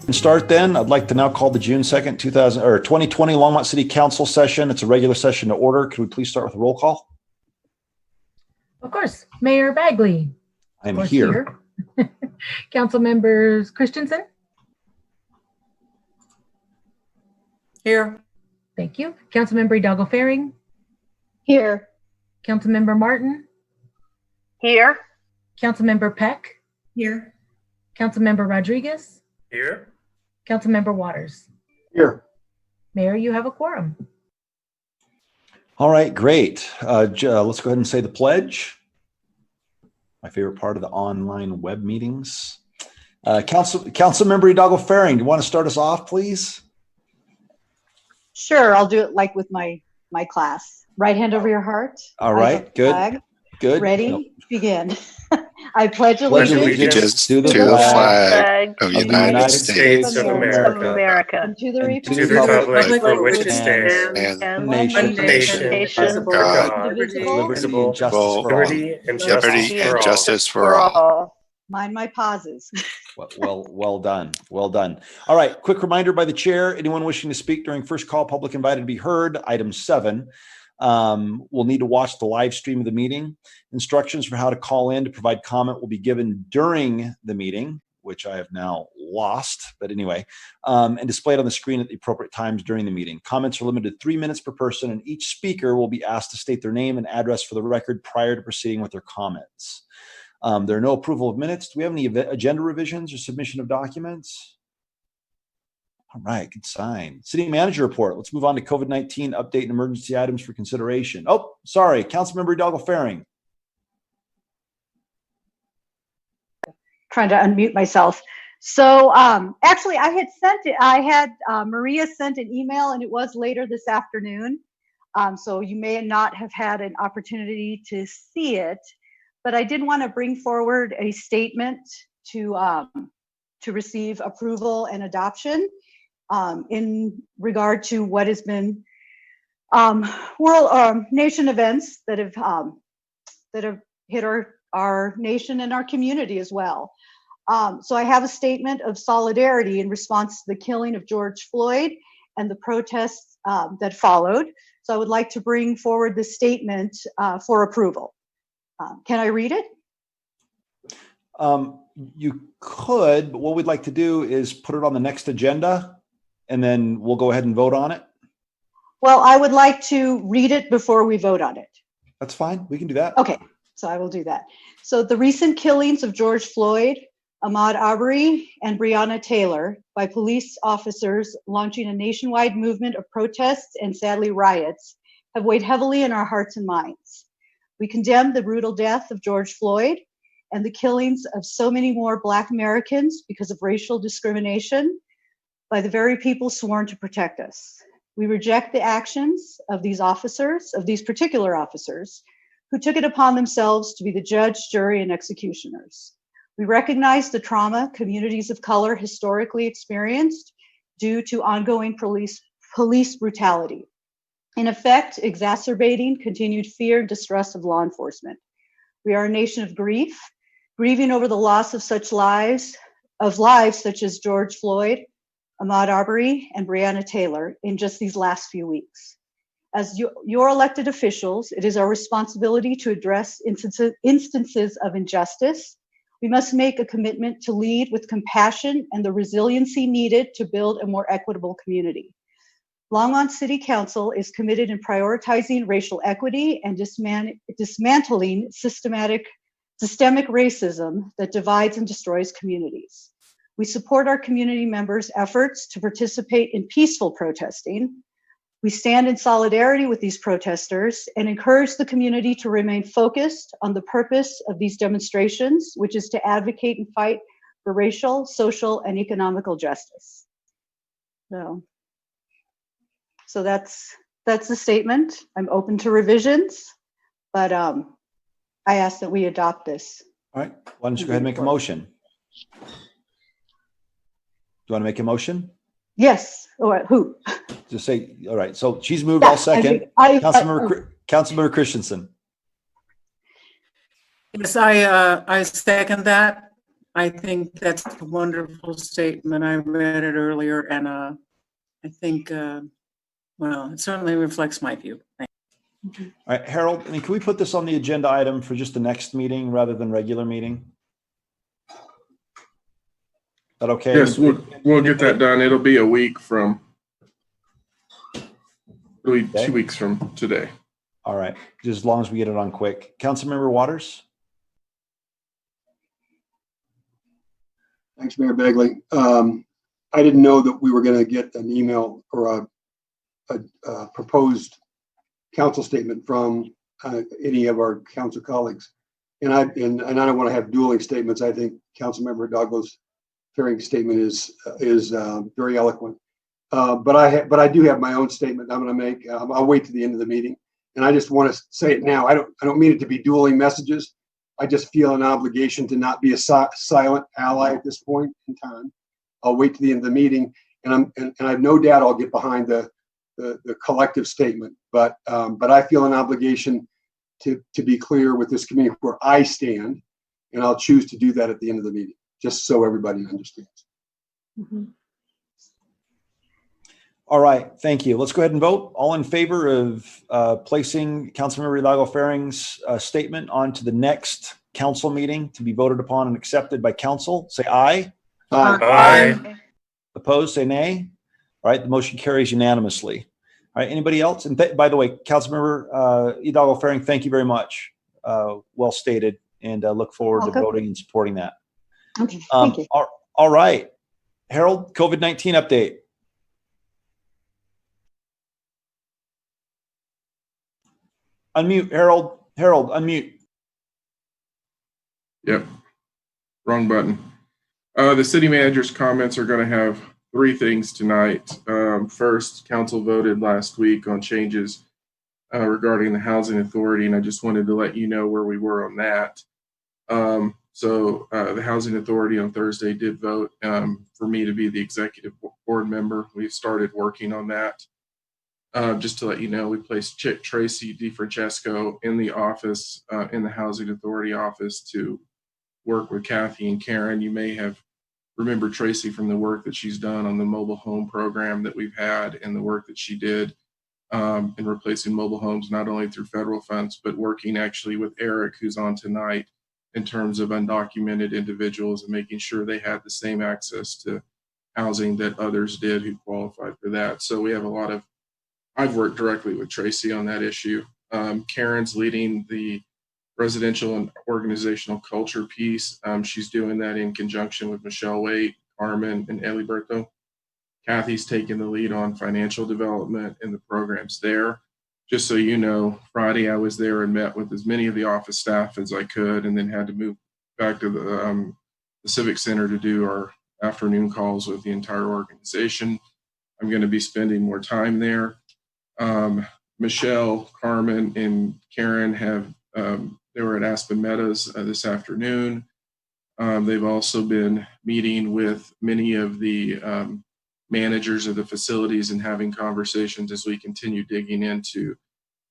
Start then. I'd like to now call the June 2nd, 2020 Longmont City Council session. It's a regular session to order. Could we please start with a roll call? Of course. Mayor Bagley. I'm here. Council members Christensen. Here. Thank you. Councilmember Hidalgo Faring. Here. Councilmember Martin. Here. Councilmember Peck. Here. Councilmember Rodriguez. Here. Councilmember Waters. Here. Mayor, you have a quorum. All right, great. Let's go ahead and say the pledge. My favorite part of the online web meetings. Councilmember Hidalgo Faring, do you want to start us off, please? Sure, I'll do it like with my class. Right hand over your heart. All right, good. Flag. Good. Ready? Begin. I pledge allegiance to the flag of the United States of America. and to the republic for which it stands, and one nation, under God, indivisible, liberty and justice for all. Mind my pauses. Well done. Well done. All right. Quick reminder by the chair. Anyone wishing to speak during first call, public invited to be heard. Item 7. We'll need to watch the live stream of the meeting. Instructions for how to call in to provide comment will be given during the meeting, which I have now lost, but anyway, and displayed on the screen at the appropriate times during the meeting. Comments are limited to 3 minutes per person, and each speaker will be asked to state their name and address for the record prior to proceeding with their comments. There are no approval of minutes. Do we have any agenda revisions or submission of documents? All right, good sign. City manager report. Let's move on to COVID-19 update and emergency items for consideration. Oh, sorry, Councilmember Hidalgo Faring. Trying to unmute myself. So actually I had Maria sent an email, and it was later this afternoon. So you may not have had an opportunity to see it, but I did want to bring forward a statement to receive approval and adoption in regard to what has been nation events that have hit our nation and our community as well. So I have a statement of solidarity in response to the killing of George Floyd and the protests that followed. So I would like to bring forward this statement for approval. Can I read it? You could, but what we'd like to do is put it on the next agenda, and then we'll go ahead and vote on it. Well, I would like to read it before we vote on it. That's fine. We can do that. Okay, so I will do that. So the recent killings of George Floyd, Ahmaud Arbery, and Breonna Taylor by police officers launching a nationwide movement of protests and sadly riots have weighed heavily in our hearts and minds. We condemn the brutal death of George Floyd and the killings of so many more Black Americans because of racial discrimination by the very people sworn to protect us. We reject the actions of these officers, of these particular officers, who took it upon themselves to be the judge, jury, and executioners. We recognize the trauma communities of color historically experienced due to ongoing police brutality, in effect exacerbating continued fear and distrust of law enforcement. We are a nation of grief, grieving over the loss of such lives such as George Floyd, Ahmaud Arbery, and Breonna Taylor in just these last few weeks. As your elected officials, it is our responsibility to address instances of injustice. We must make a commitment to lead with compassion and the resiliency needed to build a more equitable community. Longmont City Council is committed in prioritizing racial equity and dismantling systemic racism that divides and destroys communities. We support our community members' efforts to participate in peaceful protesting. We stand in solidarity with these protesters and encourage the community to remain focused on the purpose of these demonstrations, which is to advocate and fight for racial, social, and economical justice. So that's the statement. I'm open to revisions, but I ask that we adopt this. All right. Why don't you go ahead and make a motion? Do you want to make a motion? Yes. Or who? Just say, all right. So she's moved. I'll second. Councilmember Christensen. Yes, I second that. I think that's a wonderful statement. I read it earlier, and I think, well, it certainly reflects my view. All right, Harold, I mean, can we put this on the agenda item for just the next meeting rather than regular meeting? Is that okay? Yes, we'll get that done. It'll be a week from, really 2 weeks from today. All right, just as long as we get it on quick. Councilmember Waters? Thanks, Mayor Bagley. I didn't know that we were going to get an email or a proposed council statement from any of our council colleagues. And I don't want to have dueling statements. I think Councilmember Douglas Faring's statement is very eloquent. But I do have my own statement I'm going to make. I'll wait to the end of the meeting. And I just want to say it now. I don't mean it to be dueling messages. I just feel an obligation to not be a silent ally at this point in time. I'll wait to the end of the meeting, and I have no doubt I'll get behind the collective statement. But I feel an obligation to be clear with this community where I stand, and I'll choose to do that at the end of the meeting, just so everybody understands. Mhm. All right, thank you. Let's go ahead and vote. All in favor of placing Councilmember Hidalgo Faring's statement onto the next council meeting to be voted upon and accepted by council, say aye. Aye. Opposed, say nay. All right, the motion carries unanimously. All right, anybody else? And by the way, Councilmember Hidalgo Faring, thank you very much. Well stated, and look forward to voting and supporting that. Okay, thank you. All right, Harold, COVID-19 update. Unmute, Harold. Harold, unmute. Yep, wrong button. The city manager's comments are going to have 3 things tonight. First, council voted last week on changes regarding the housing authority, and I just wanted to let you know where we were on that. So the housing authority on Thursday did vote for me to be the executive board member. We've started working on that. Just to let you know, we placed Tracy DeFrancesco in the office, in the Housing Authority office, to work with Kathy and Karen. You may have remembered Tracy from the work that she's done on the mobile home program that we've had, and the work that she did in replacing mobile homes, not only through federal funds, but working actually with Eric, who's on tonight, in terms of undocumented individuals and making sure they had the same access to housing that others did who qualified for that. So we have a lot of I've worked directly with Tracy on that issue. Karen's leading the residential and organizational culture piece. She's doing that in conjunction with Michelle Waite, Carmen, and Eliberto. Kathy's taking the lead on financial development and the programs there. Just so you know, Friday I was there and met with as many of the office staff as I could, and then had to move back to the Civic Center to do our afternoon calls with the entire organization. I'm going to be spending more time there. Michelle, Carmen, and Karen they were at Aspen Meadows this afternoon. They've also been meeting with many of the managers of the facilities and having conversations as we continue digging into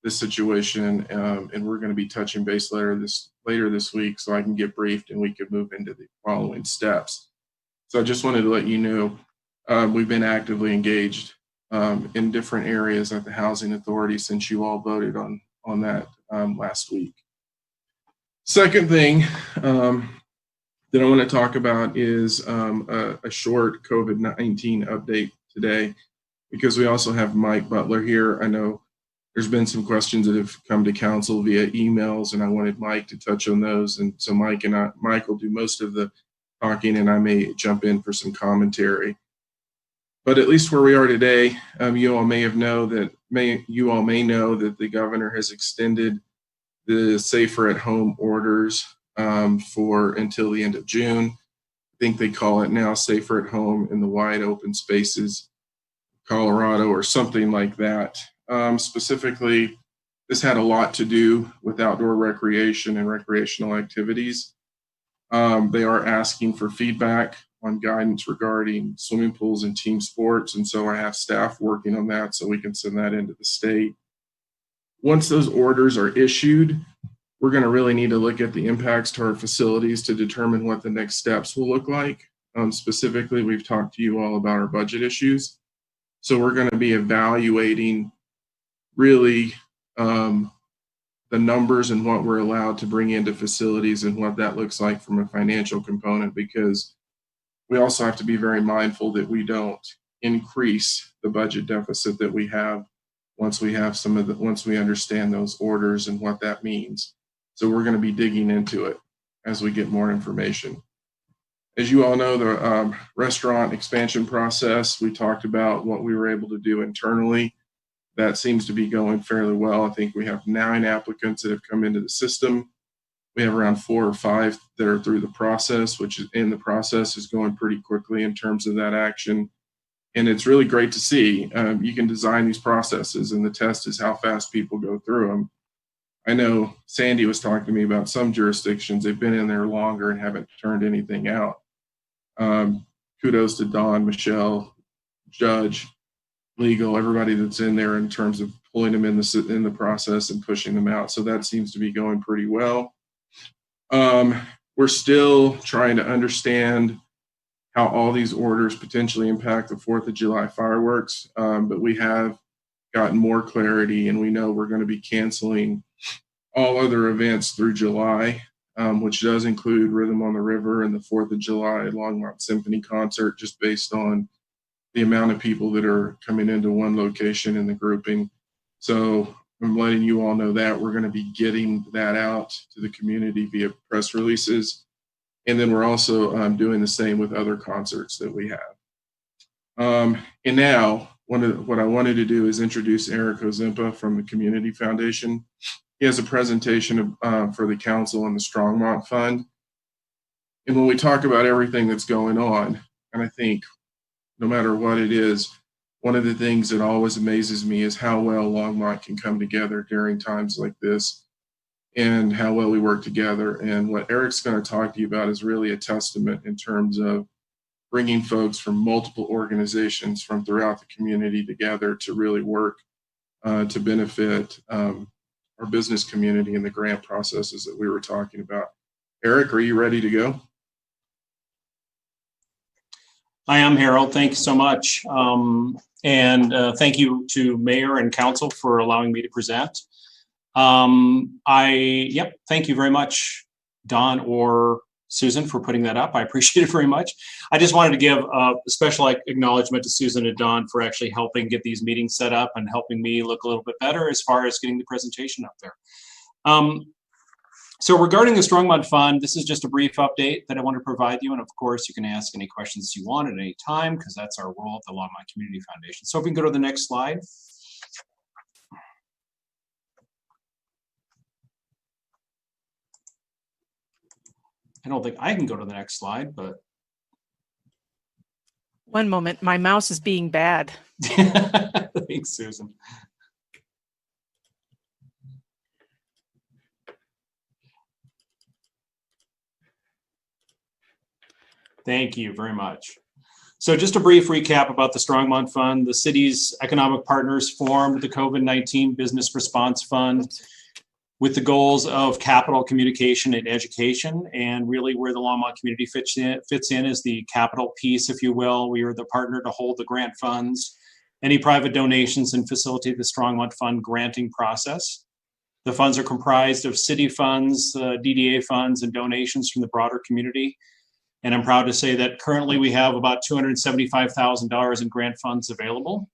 this situation. And we're going to be touching base later this week, so I can get briefed and we can move into the following steps. So I just wanted to let you know we've been actively engaged in different areas at the Housing Authority since you all voted on that last week. Second thing that I want to talk about is a short COVID-19 update today, because we also have Mike Butler here. I know there's been some questions that have come to council via emails, and I wanted Mike to touch on those. And so Mike will do most of the talking, and I may jump in for some commentary. But at least where we are today, you all may know that the governor has extended the safer at home orders for until the end of June. I think they call it now safer at home in the wide open spaces, Colorado, or something like that. Specifically, this had a lot to do with outdoor recreation and recreational activities. They are asking for feedback on guidance regarding swimming pools and team sports. And so I have staff working on that so we can send that into the state. Once those orders are issued, we're going to really need to look at the impacts to our facilities to determine what the next steps will look like. Specifically, we've talked to you all about our budget issues. So we're going to be evaluating really the numbers and what we're allowed to bring into facilities and what that looks like from a financial component, because we also have to be very mindful that we don't increase the budget deficit that we have once we have once we understand those orders and what that means. So we're going to be digging into it as we get more information. As you all know, the restaurant expansion process, we talked about what we were able to do internally. That seems to be going fairly well. I think we have 9 applicants that have come into the system. We have around 4 or 5 that are through the process, which is in the process is going pretty quickly in terms of that action. And it's really great to see. You can design these processes, and the test is how fast people go through them. I know Sandy was talking to me about some jurisdictions. They've been in there longer and haven't turned anything out. Kudos to Dawn, Michelle, Judge, legal, everybody that's in there in terms of pulling them in the process and pushing them out. So that seems to be going pretty well. We're still trying to understand how all these orders potentially impact the 4th of July fireworks, but we have gotten more clarity, and we know we're going to be canceling all other events through July, which does include Rhythm on the River and the 4th of July Longmont Symphony concert, just based on the amount of people that are coming into one location in the grouping. So I'm letting you all know that we're going to be getting that out to the community via press releases. And then we're also doing the same with other concerts that we have. And now, what I wanted to do is introduce Eric Ozimpa from the Community Foundation. He has a presentation for the council on the Strongmont Fund. And when we talk about everything that's going on, and I think no matter what it is, one of the things that always amazes me is how well Longmont can come together during times like this, and how well we work together. And what Eric's going to talk to you about is really a testament in terms of bringing folks from multiple organizations from throughout the community together to really work to benefit our business community and the grant processes that we were talking about. Eric, are you ready to go? I am, Harold. Thank you so much. Thank you to Mayor and Council for allowing me to present. Thank you very much, Don or Susan, for putting that up. I appreciate it very much. I just wanted to give a special acknowledgement to Susan and Don for actually helping get these meetings set up and helping me look a little bit better as far as getting the presentation up there. So regarding the Strongmont Fund, this is just a brief update that I want to provide you. And of course, you can ask any questions you want at any time, because that's our role at the Longmont Community Foundation. So if we can go to the next slide. I don't think I can go to the next slide, but. One moment, my mouse is being bad. Thanks, Susan. Thank you very much. So just a brief recap about the Strongmont Fund. The city's economic partners formed the COVID-19 Business Response Fund with the goals of capital, communication, and education. And really where the Longmont community fits in is the capital piece, if you will. We are the partner to hold the grant funds, any private donations, and facilitate the Strongmont Fund granting process. The funds are comprised of city funds, DDA funds, and donations from the broader community. And I'm proud to say that currently we have about $275,000 in grant funds available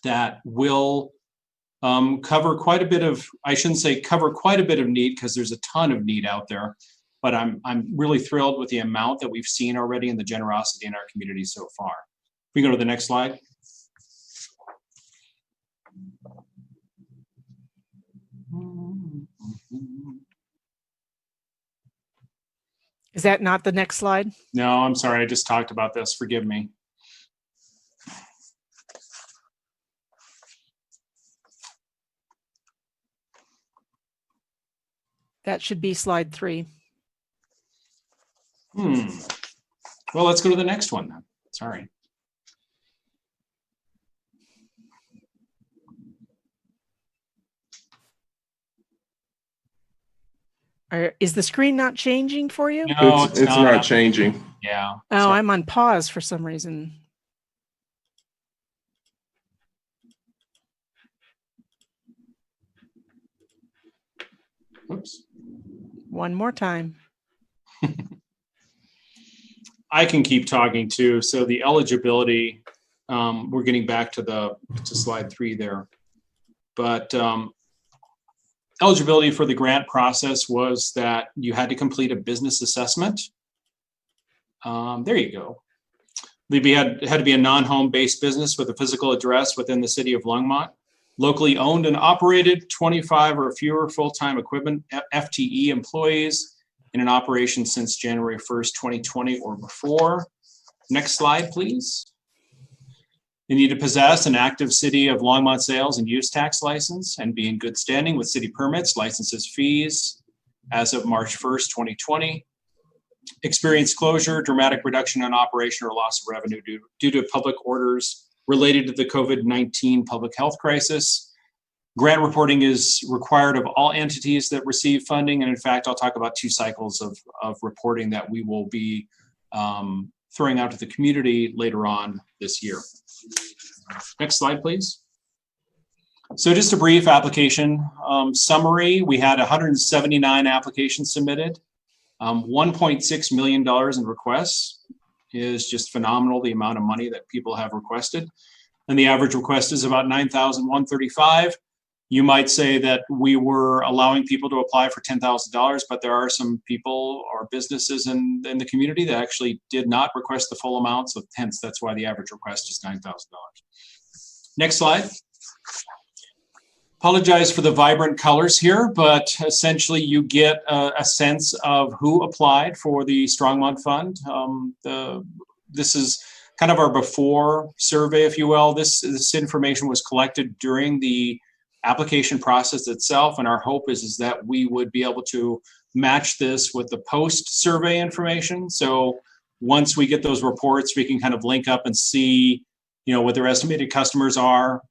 that will cover quite a bit of, I shouldn't say cover quite a bit of need, because there's a ton of need out there, but I'm really thrilled with the amount that we've seen already and the generosity in our community so far. We go to the next slide. Is that not the next slide? No, I'm sorry. I just talked about this. Forgive me. That should be slide 3. Well, let's go to the next one then. Sorry. Is the screen not changing for you? No, It's not changing. Yeah. Oh, I'm on pause for some reason. Oops. One more time. I can keep talking too. So the eligibility, we're getting back to slide 3 there. But eligibility for the grant process was that you had to complete a business assessment. There you go. It had to be a non-home based business with a physical address within the city of Longmont, locally owned and operated, 25 or fewer full-time equivalent FTE employees in an operation since January 1st, 2020 or before. Next slide, please. You need to possess an active city of Longmont sales and use tax license and be in good standing with city permits, licenses, fees as of March 1st, 2020. Experience closure, dramatic reduction in operation or loss of revenue due to public orders related to the COVID-19 public health crisis. Grant reporting is required of all entities that receive funding. And in fact, I'll talk about 2 cycles of reporting that we will be throwing out to the community later on this year. Next slide, please. So just a brief application summary. We had 179 applications submitted. $1.6 million in requests is just phenomenal, the amount of money that people have requested. And the average request is about $9,135. You might say that we were allowing people to apply for $10,000, but there are some people or businesses in the community that actually did not request the full amount, so hence that's why the average request is $9,000. Next slide. Apologize for the vibrant colors here, but essentially you get a sense of who applied for the Strongmont Fund. This is kind of our before survey, if you will. This information was collected during the application process itself, and our hope is that we would be able to match this with the post survey information. So once we get those reports, we can kind of link up and see, what their estimated customers are,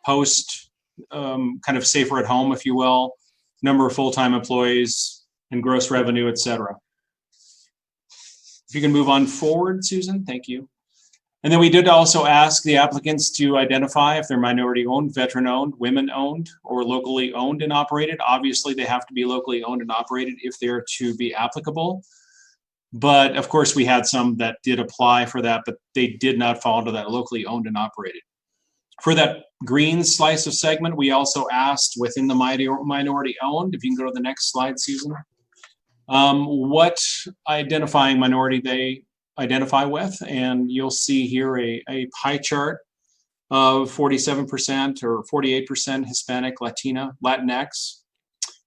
post kind of safer at home, if you will, number of full-time employees and gross revenue, et cetera. If you can move on forward, Susan, thank you. And then we did also ask the applicants to identify if they're minority-owned, veteran-owned, women-owned, or locally owned and operated. Obviously, they have to be locally owned and operated if they're to be applicable. But of course, we had some that did apply for that, but they did not fall into that locally owned and operated. For that green slice of segment, we also asked within the minority-owned, if you can go to the next slide, Susan, what identifying minority they identify with, and you'll see here a pie chart of 47% or 48% Hispanic, Latina, Latinx,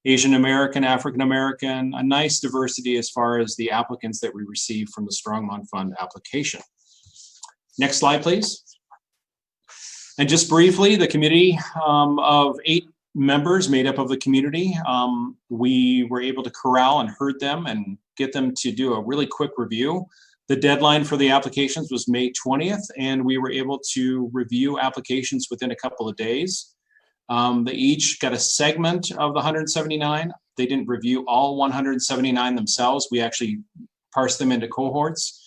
Asian American, African American, a nice diversity as far as the applicants that we received from the Strongmont Fund application. Next slide, please. And just briefly, the committee of 8 members made up of the community, we were able to corral and herd them and get them to do a really quick review. The deadline for the applications was May 20th, and we were able to review applications within a couple of days. They each got a segment of the 179. They didn't review all 179 themselves. We actually parsed them into cohorts.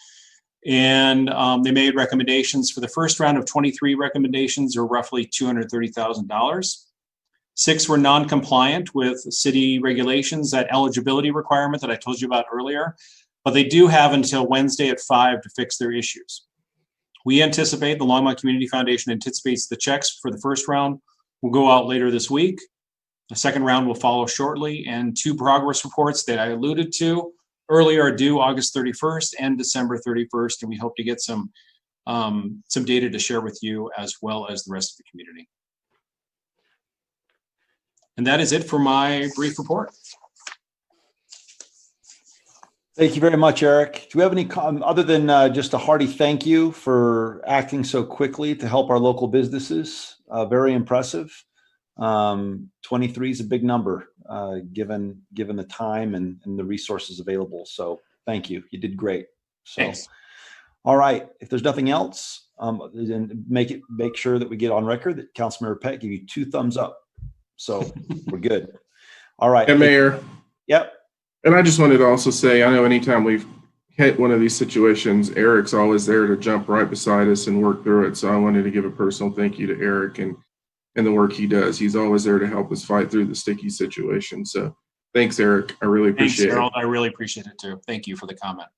And they made recommendations for the first round of 23 recommendations, or roughly $230,000. 6 were non-compliant with city regulations, that eligibility requirement that I told you about earlier. But they do have until Wednesday at 5 to fix their issues. We anticipate, the Longmont Community Foundation anticipates the checks for the first round will go out later this week. The second round will follow shortly, and 2 progress reports that I alluded to earlier are due August 31st and December 31st, and we hope to get some data to share with you as well as the rest of the community. And that is it for my brief report. Thank you very much, Eric. Do we have any, other than just a hearty thank you for acting so quickly to help our local businesses? Very impressive. 23 is a big number, given the time and the resources available. So thank you. You did great. So, thanks. All right. If there's nothing else, then make sure that we get on record that Councilmember Peck gave you 2 thumbs up. So we're good. All right. And Mayor. Yep. And I just wanted to also say, I know anytime we've hit one of these situations, Eric's always there to jump right beside us and work through it. So I wanted to give a personal thank you to Eric and the work he does. He's always there to help us fight through the sticky situation. So thanks, Eric. I really appreciate it. Harold. I really appreciate it too. Thank you for the comment.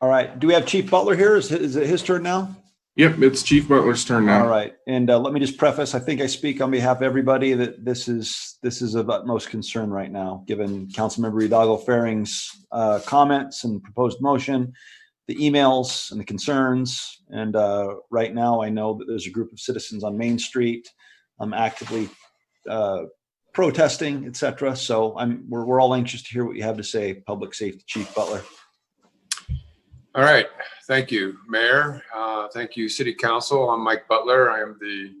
All right. Do we have Chief Butler here? Is it his turn now? Yep, it's Chief Butler's turn now. All right. And let me just preface, I think I speak on behalf of everybody that this is of utmost concern right now, given Councilmember Hidalgo Faring's comments and proposed motion, the emails and the concerns. And right now I know that there's a group of citizens on Main Street actively protesting, et cetera. So we're all anxious to hear what you have to say, Public Safety Chief Butler. All right. Thank you, Mayor. Thank you, City Council. I'm Mike Butler. I am the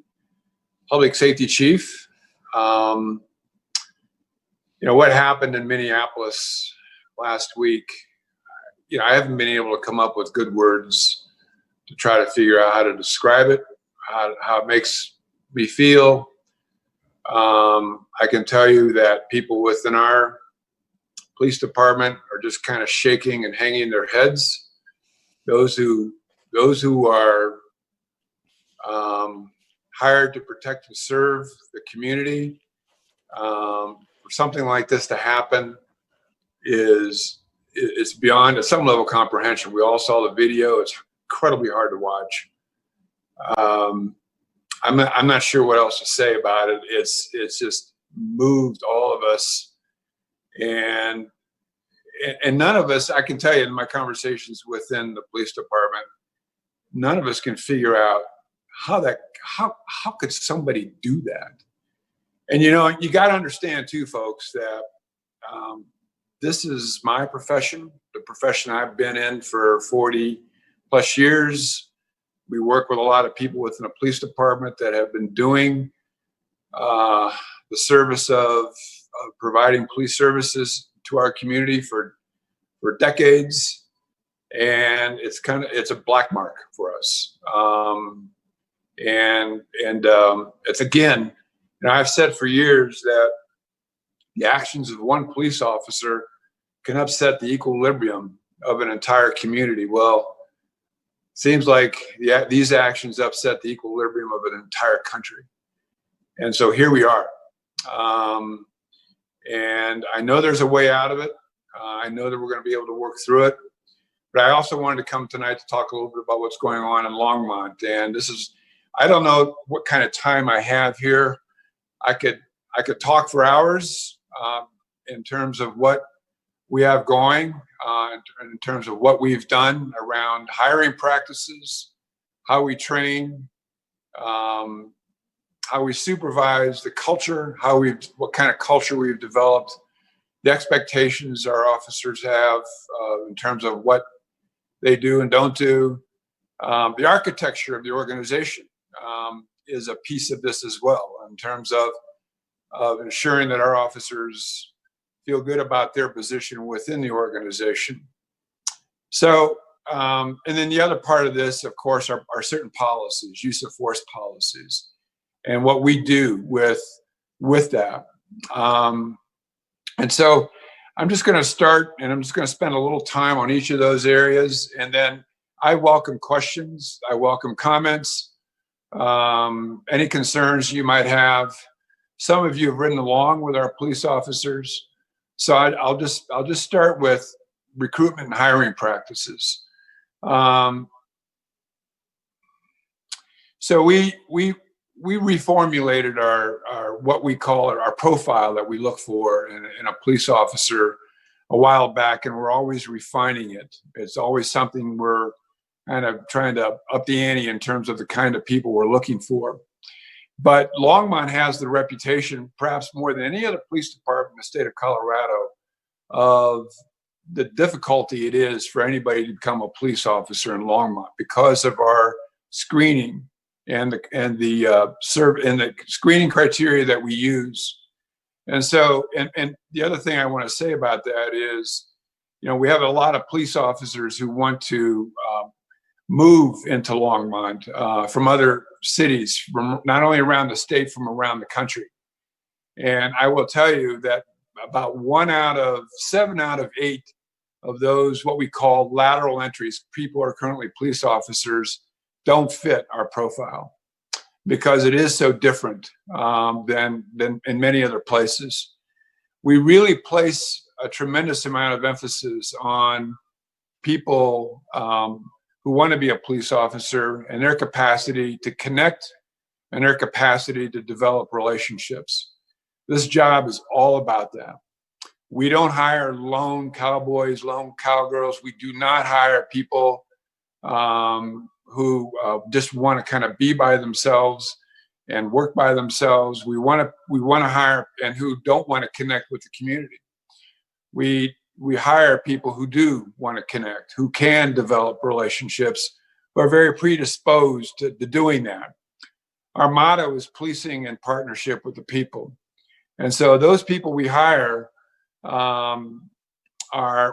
Public Safety Chief. You know, what happened in Minneapolis last week, you know, I haven't been able to come up with good words to try to figure out how to describe it, how it makes me feel. I can tell you that people within our police department are just kind of shaking and hanging their heads. Those who are hired to protect and serve the community, for something like this to happen is beyond at some level comprehension. We all saw the video. It's incredibly hard to watch. I'm not sure what else to say about it. It's just moved all of us, and none of us, I can tell you in my conversations within the police department, none of us can figure out how could somebody do that? And, you know, you got to understand too, folks, that this is my profession, the profession I've been in for 40 plus years. We work with a lot of people within the police department that have been doing the service of providing police services to our community for decades, and it's a black mark for us. It's, again, you know, I've said for years that the actions of one police officer can upset the equilibrium of an entire community. Well, it seems like these actions upset the equilibrium of an entire country, and so here we are. And I know there's a way out of it. I know that we're going to be able to work through it. But I also wanted to come tonight to talk a little bit about what's going on in Longmont. And this is, I don't know what kind of time I have here. I could talk for hours in terms of what we have going, in terms of what we've done around hiring practices, how we train, how we supervise, the culture, what kind of culture we've developed, the expectations our officers have in terms of what they do and don't do. The architecture of the organization is a piece of this as well, in terms of ensuring that our officers feel good about their position within the organization. So, and then the other part of this, of course, are certain policies, use of force policies, and what we do with that. And so I'm just going to start, and I'm just going to spend a little time on each of those areas, and then I welcome questions, I welcome comments, any concerns you might have. Some of you have ridden along with our police officers, so I'll just start with recruitment and hiring practices. So we reformulated our what we call our profile that we look for in a police officer a while back, and we're always refining it. It's always something we're kind of trying to up the ante in terms of the kind of people we're looking for. But Longmont has the reputation, perhaps more than any other police department in the state of Colorado, of the difficulty it is for anybody to become a police officer in Longmont because of our screening and the screening criteria that we use. And so, and the other thing I want to say about that is, you know, we have a lot of police officers who want to move into Longmont from other cities, from not only around the state, from around the country. And I will tell you that about 7 out of 8 of those, what we call lateral entries, people who are currently police officers, don't fit our profile because it is so different than in many other places. We really place a tremendous amount of emphasis on people who want to be a police officer and their capacity to connect and their capacity to develop relationships. This job is all about that. We don't hire lone cowboys, lone cowgirls. We do not hire people who just want to kind of be by themselves and work by themselves. We want to hire and who don't want to connect with the community. We hire people who do want to connect, who can develop relationships, who are very predisposed to doing that. Our motto is policing in partnership with the people. And so those people we hire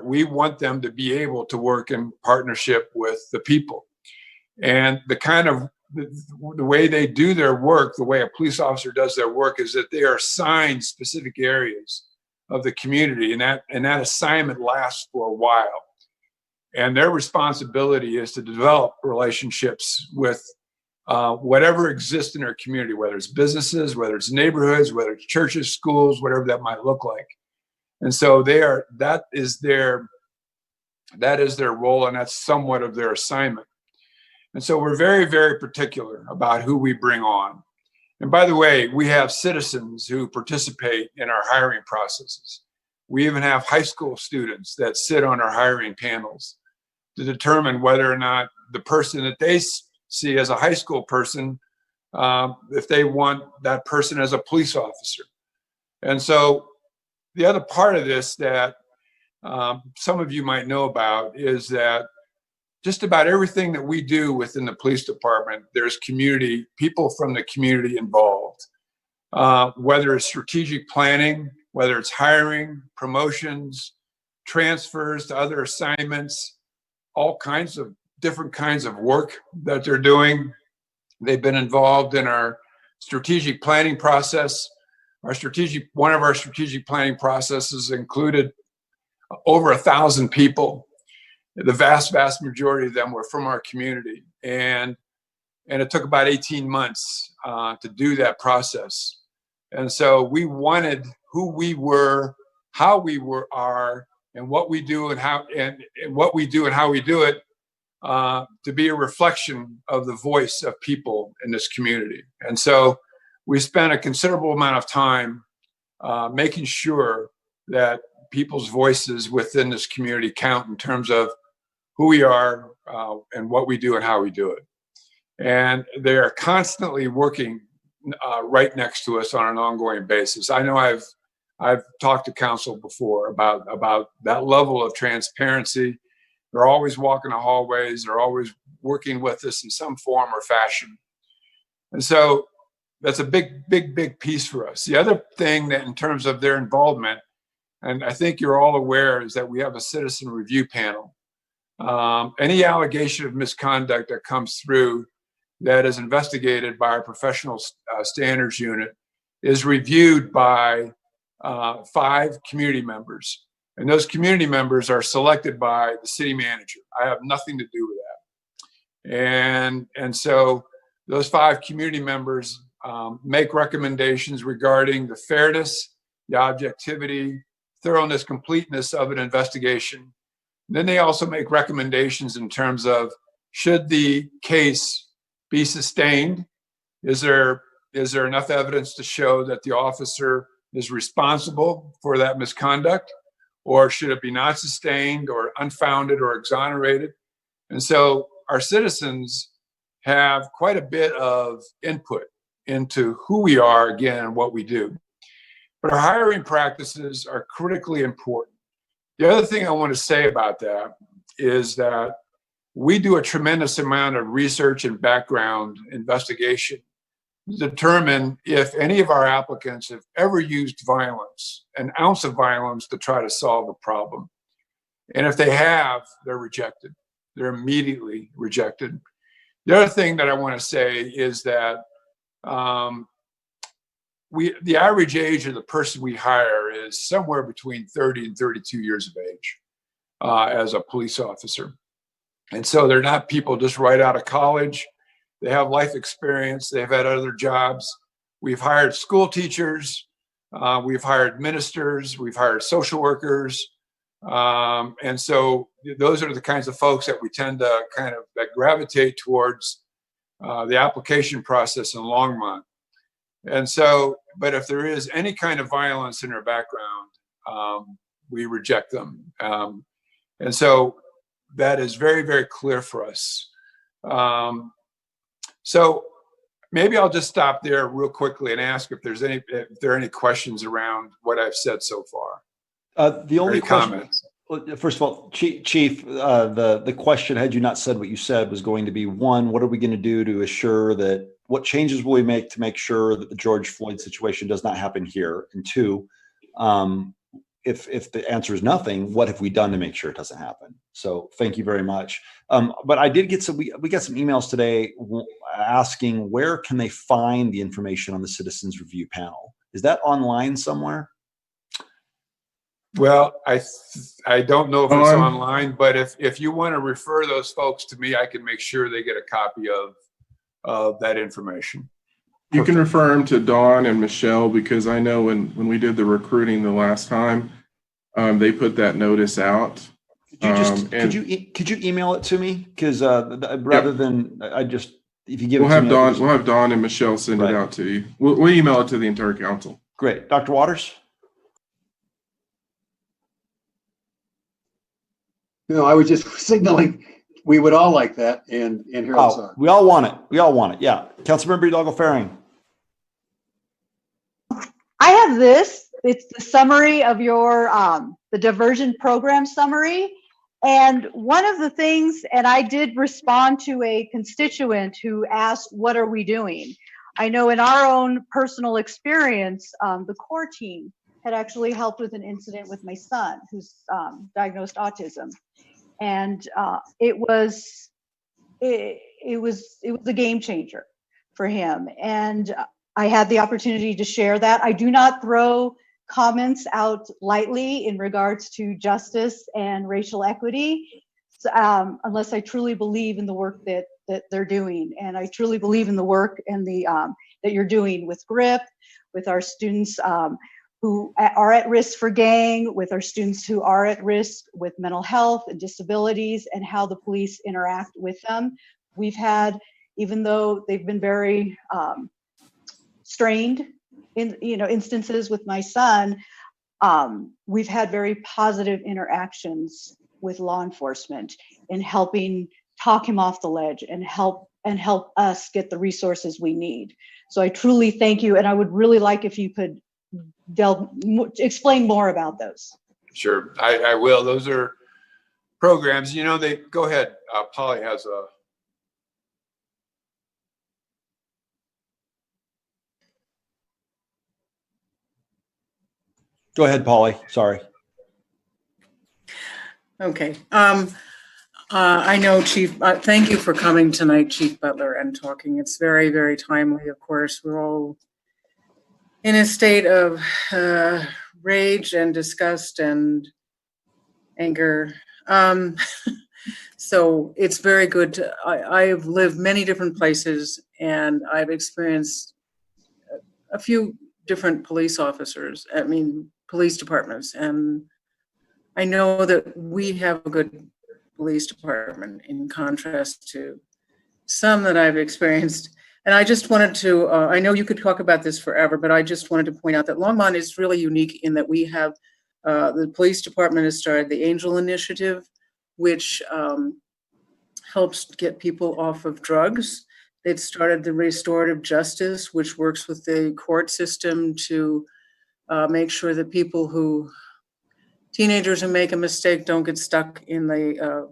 we want them to be able to work in partnership with the people. And the way they do their work, the way a police officer does their work, is that they are assigned specific areas of the community, and that assignment lasts for a while. And their responsibility is to develop relationships with whatever exists in their community, whether it's businesses, whether it's neighborhoods, whether it's churches, schools, whatever that might look like. And so that is their role, and that's somewhat of their assignment. And so we're very, very particular about who we bring on. And by the way, we have citizens who participate in our hiring processes. We even have high school students that sit on our hiring panels to determine whether or not the person that they see as a high school person, if they want that person as a police officer. And so the other part of this that some of you might know about is that just about everything that we do within the police department, there's people from the community involved, whether it's strategic planning, whether it's hiring, promotions, transfers to other assignments, all kinds of different kinds of work that they're doing. They've been involved in our strategic planning process. One of our strategic planning processes included over 1,000 people. The vast majority of them were from our community. And it took about 18 months to do that process. And so we wanted who we were, how we are, and what we do and how we do it to be a reflection of the voice of people in this community. And so we spent a considerable amount of time making sure that people's voices within this community count in terms of who we are and what we do and how we do it. And they are constantly working right next to us on an ongoing basis. I know I've talked to council before about that level of transparency. They're always walking the hallways. They're always working with us in some form or fashion. And so that's a big piece for us. The other thing that in terms of their involvement, and I think you're all aware, is that we have a citizen review panel. Any allegation of misconduct that comes through that is investigated by our professional standards unit is reviewed by 5 community members. And those community members are selected by the city manager. I have nothing to do with that. And so those 5 community members make recommendations regarding the fairness, the objectivity, thoroughness, completeness of an investigation. Then they also make recommendations in terms of, should the case be sustained? Is there enough evidence to show that the officer is responsible for that misconduct? Or should it be not sustained or unfounded or exonerated? And so our citizens have quite a bit of input into who we are, again, and what we do. But our hiring practices are critically important. The other thing I want to say about that is that we do a tremendous amount of research and background investigation to determine if any of our applicants have ever used violence, an ounce of violence, to try to solve a problem. And if they have, they're rejected. They're immediately rejected. The other thing that I want to say is that the average age of the person we hire is somewhere between 30 and 32 years of age as a police officer. And so they're not people just right out of college. They have life experience. They've had other jobs. We've hired school teachers. We've hired ministers. We've hired social workers. And so those are the kinds of folks that we tend to that gravitate towards the application process in Longmont. And so, but if there is any kind of violence in their background, we reject them. And so that is very, very clear for us. So maybe I'll just stop there real quickly and ask if there are any questions around what I've said so far. The only comments. First of all, Chief, the question, had you not said what you said, was going to be, one, what are we going to do to assure that, what changes will we make to make sure that the George Floyd situation does not happen here? And two, if the answer is nothing, what have we done to make sure it doesn't happen? So thank you very much. But I did get we got some emails today asking where can they find the information on the Citizens Review Panel? Is that online somewhere? Well, I don't know if it's online, but if you want to refer those folks to me, I can make sure they get a copy of that information. You can refer them to Dawn and Michelle, because I know when we did the recruiting the last time, they put that notice out. Could you email it to me? Because rather than if you give we'll it to me, we'll have Dawn and Michelle send it out to you. We'll email it to the entire council. Great, Dr. Waters. No, I was just signaling we would all like that, and here it's on. We all want it. We all want it. Yeah. Councilmember Hidalgo Faring. I have this. It's the summary of your the diversion program summary. And one of the things, and I did respond to a constituent who asked, what are we doing? I know in our own personal experience, the core team had actually helped with an incident with my son who's diagnosed autism. And it was a game changer for him. And I had the opportunity to share that. I do not throw comments out lightly in regards to justice and racial equity, unless I truly believe in the work that they're doing. And I truly believe in the work and that you're doing with GRIP, with our students who are at risk for gang, with our students who are at risk with mental health and disabilities, and how the police interact with them. We've had, even though they've been very strained in instances with my son, we've had very positive interactions with law enforcement in helping talk him off the ledge and help us get the resources we need. So I truly thank you, and I would really like if you could explain more about those. Sure, I will. Those are programs, go ahead. Polly has a. Go ahead, Polly. Sorry. Okay. I know, Chief, thank you for coming tonight, Chief Butler, and talking. It's very, very timely. Of course, we're all in a state of rage and disgust and anger. So it's very good to, I've lived many different places, and I've experienced a few different police departments. And I know that we have a good police department in contrast to some that I've experienced. And I just wanted to, I know you could talk about this forever, but I just wanted to point out that Longmont is really unique in that we have, the police department has started the Angel Initiative, which helps get people off of drugs. It started the Restorative Justice, which works with the court system to make sure that teenagers who make a mistake don't get stuck in the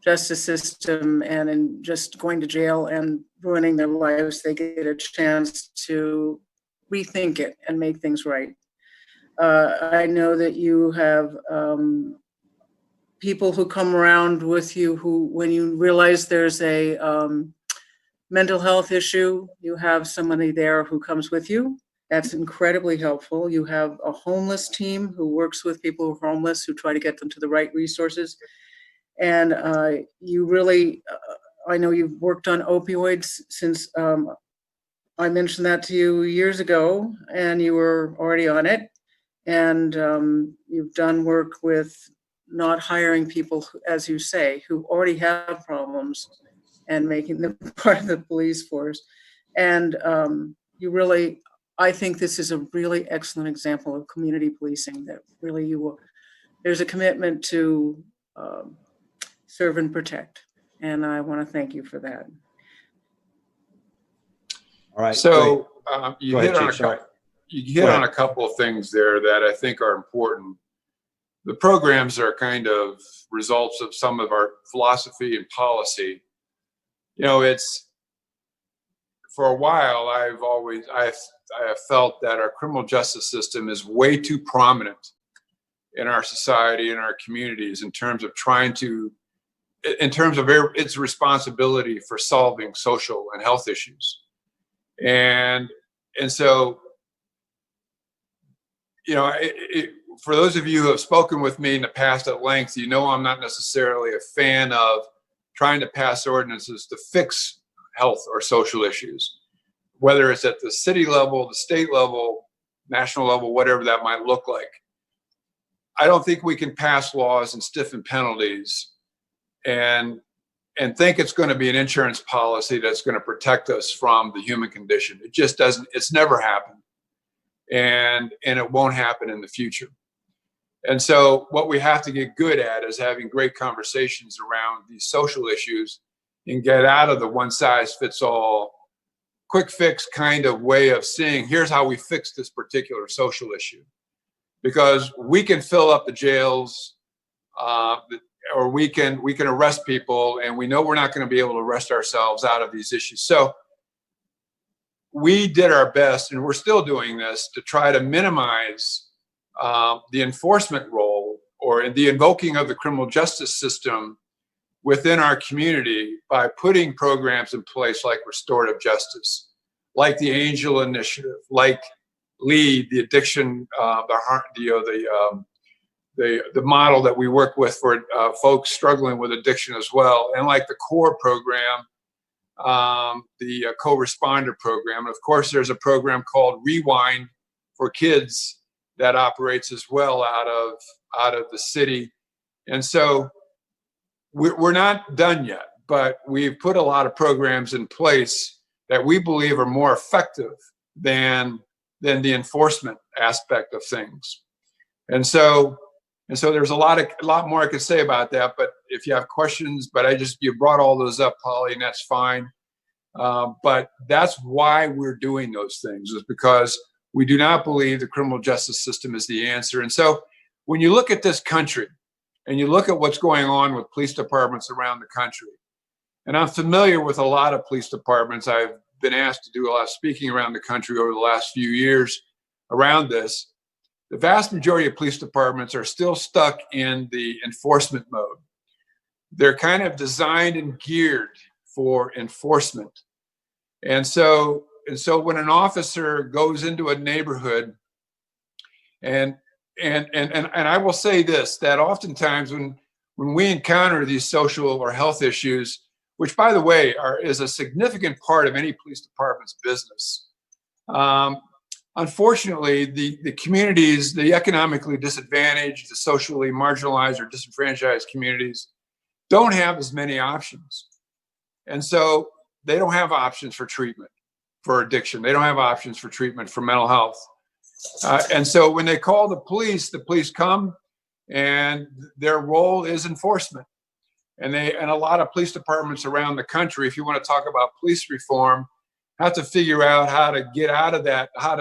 justice system and in just going to jail and ruining their lives. They get a chance to rethink it and make things right. I know that you have people who come around with you who, when you realize there's a mental health issue, you have somebody there who comes with you That's incredibly helpful. You have a homeless team who works with people who are homeless, who try to get them to the right resources. And you really, I know you've worked on opioids since I mentioned that to you years ago, and you were already on it. And you've done work with not hiring people, as you say, who already have problems and making them part of the police force. And you really, I think this is a really excellent example of community policing, that really there's a commitment to serve and protect. And I want to thank you for that. All right. So you Go hit ahead, on Chief, sorry. you hit on a couple of things there that I think are important. The programs are kind of results of some of our philosophy and policy. You know, it's, for a while, I have felt that our criminal justice system is way too prominent in our society, in our communities, in terms of its responsibility for solving social and health issues. And so, you know, for those of you who have spoken with me in the past at length, you know I'm not necessarily a fan of trying to pass ordinances to fix health or social issues, whether it's at the city level, the state level, national level, whatever that might look like. I don't think we can pass laws and stiffen penalties and think it's going to be an insurance policy that's going to protect us from the human condition. It just doesn't, it's never happened. And it won't happen in the future. And so what we have to get good at is having great conversations around these social issues and get out of the one size fits all, quick fix kind of way of seeing, here's how we fix this particular social issue. Because we can fill up the jails, or we can arrest people, and we know we're not going to be able to arrest ourselves out of these issues. So we did our best, and we're still doing this, to try to minimize the enforcement role or the invoking of the criminal justice system within our community by putting programs in place like restorative justice, like the Angel Initiative, like LEAD, the addiction, the model that we work with for folks struggling with addiction as well, and like the CORE program, the co-responder program. And of course, there's a program called Rewind for kids that operates as well out of the city. And so we're not done yet, but we've put a lot of programs in place that we believe are more effective than the enforcement aspect of things. And so there's a lot more I could say about that, but if you have questions, but you brought all those up, Polly, and that's fine. But that's why we're doing those things, is because we do not believe the criminal justice system is the answer. And so when you look at this country and you look at what's going on with police departments around the country, and I'm familiar with a lot of police departments. I've been asked to do a lot of speaking around the country over the last few years around this. The vast majority of police departments are still stuck in the enforcement mode. They're kind of designed and geared for enforcement. And so when an officer goes into a neighborhood, and I will say this, that oftentimes when we encounter these social or health issues, which by the way is a significant part of any police department's business, unfortunately, the communities, the economically disadvantaged, the socially marginalized or disenfranchised communities don't have as many options. And so they don't have options for treatment for addiction. They don't have options for treatment for mental health. And so when they call the police come, and their role is enforcement. And a lot of police departments around the country, if you want to talk about police reform, have to figure out how to get out of that, how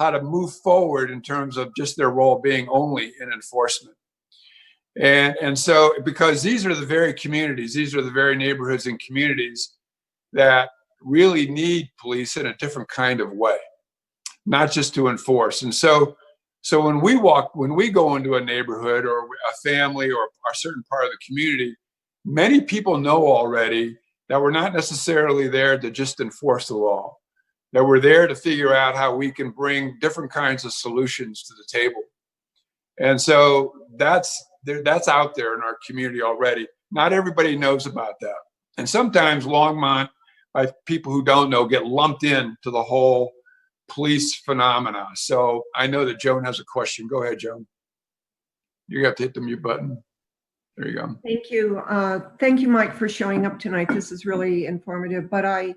to move forward in terms of just their role being only in enforcement. And so, because these are the very communities, these are the very neighborhoods and communities that really need police in a different kind of way, not just to enforce. And so when we go into a neighborhood or a family or a certain part of the community, many people know already that we're not necessarily there to just enforce the law. that we're there to figure out how we can bring different kinds of solutions to the table. And so that's out there in our community already. Not everybody knows about that. And sometimes Longmont, by people who don't know, get lumped into the whole police phenomena. So I know that Joan has a question. Go ahead, Joan. You have to hit the mute button. There you go. Thank you. Thank you, Mike, for showing up tonight. This is really informative. But I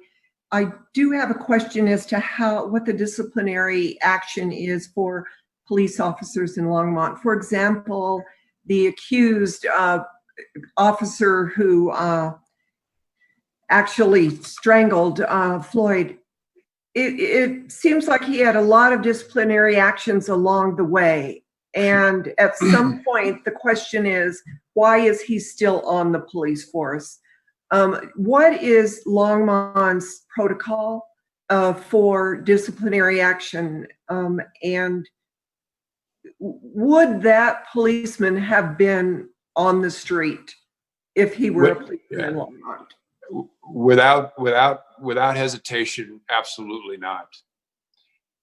do have a question as to what the disciplinary action is for police officers in Longmont. For example, the accused officer who actually strangled Floyd, it seems like he had a lot of disciplinary actions along the way. And at some point, the question is, why is he still on the police force? What is Longmont's protocol for disciplinary action? And would that policeman have been on the street if he were a policeman in Longmont? Without hesitation, absolutely not.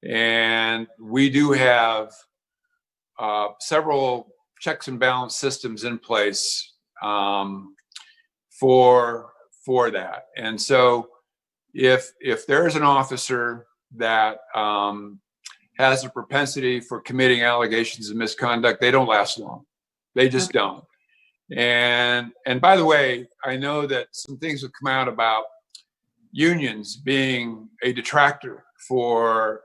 And we do have several checks and balance systems in place for that. And so if there's an officer that has a propensity for committing allegations of misconduct, they don't last long. They just don't. And by the way, I know that some things have come out about unions being a detractor for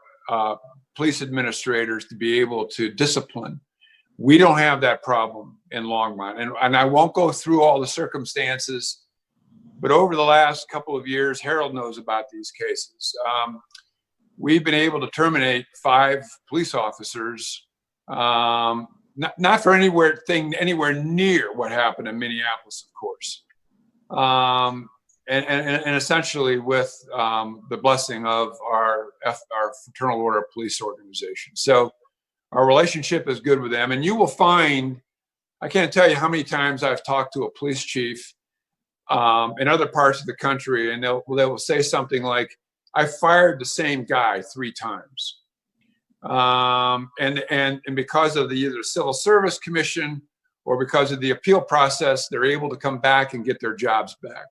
police administrators to be able to discipline. We don't have that problem in Longmont. And I won't go through all the circumstances, but over the last couple of years, Harold knows about these cases. We've been able to terminate 5 police officers, not for anywhere near what happened in Minneapolis, of course. And essentially with the blessing of our Fraternal Order of Police organization. So our relationship is good with them. And you will find, I can't tell you how many times I've talked to a police chief in other parts of the country, and they will say something like, I fired the same guy 3 times. And because of either Civil Service Commission or because of the appeal process, they're able to come back and get their jobs back.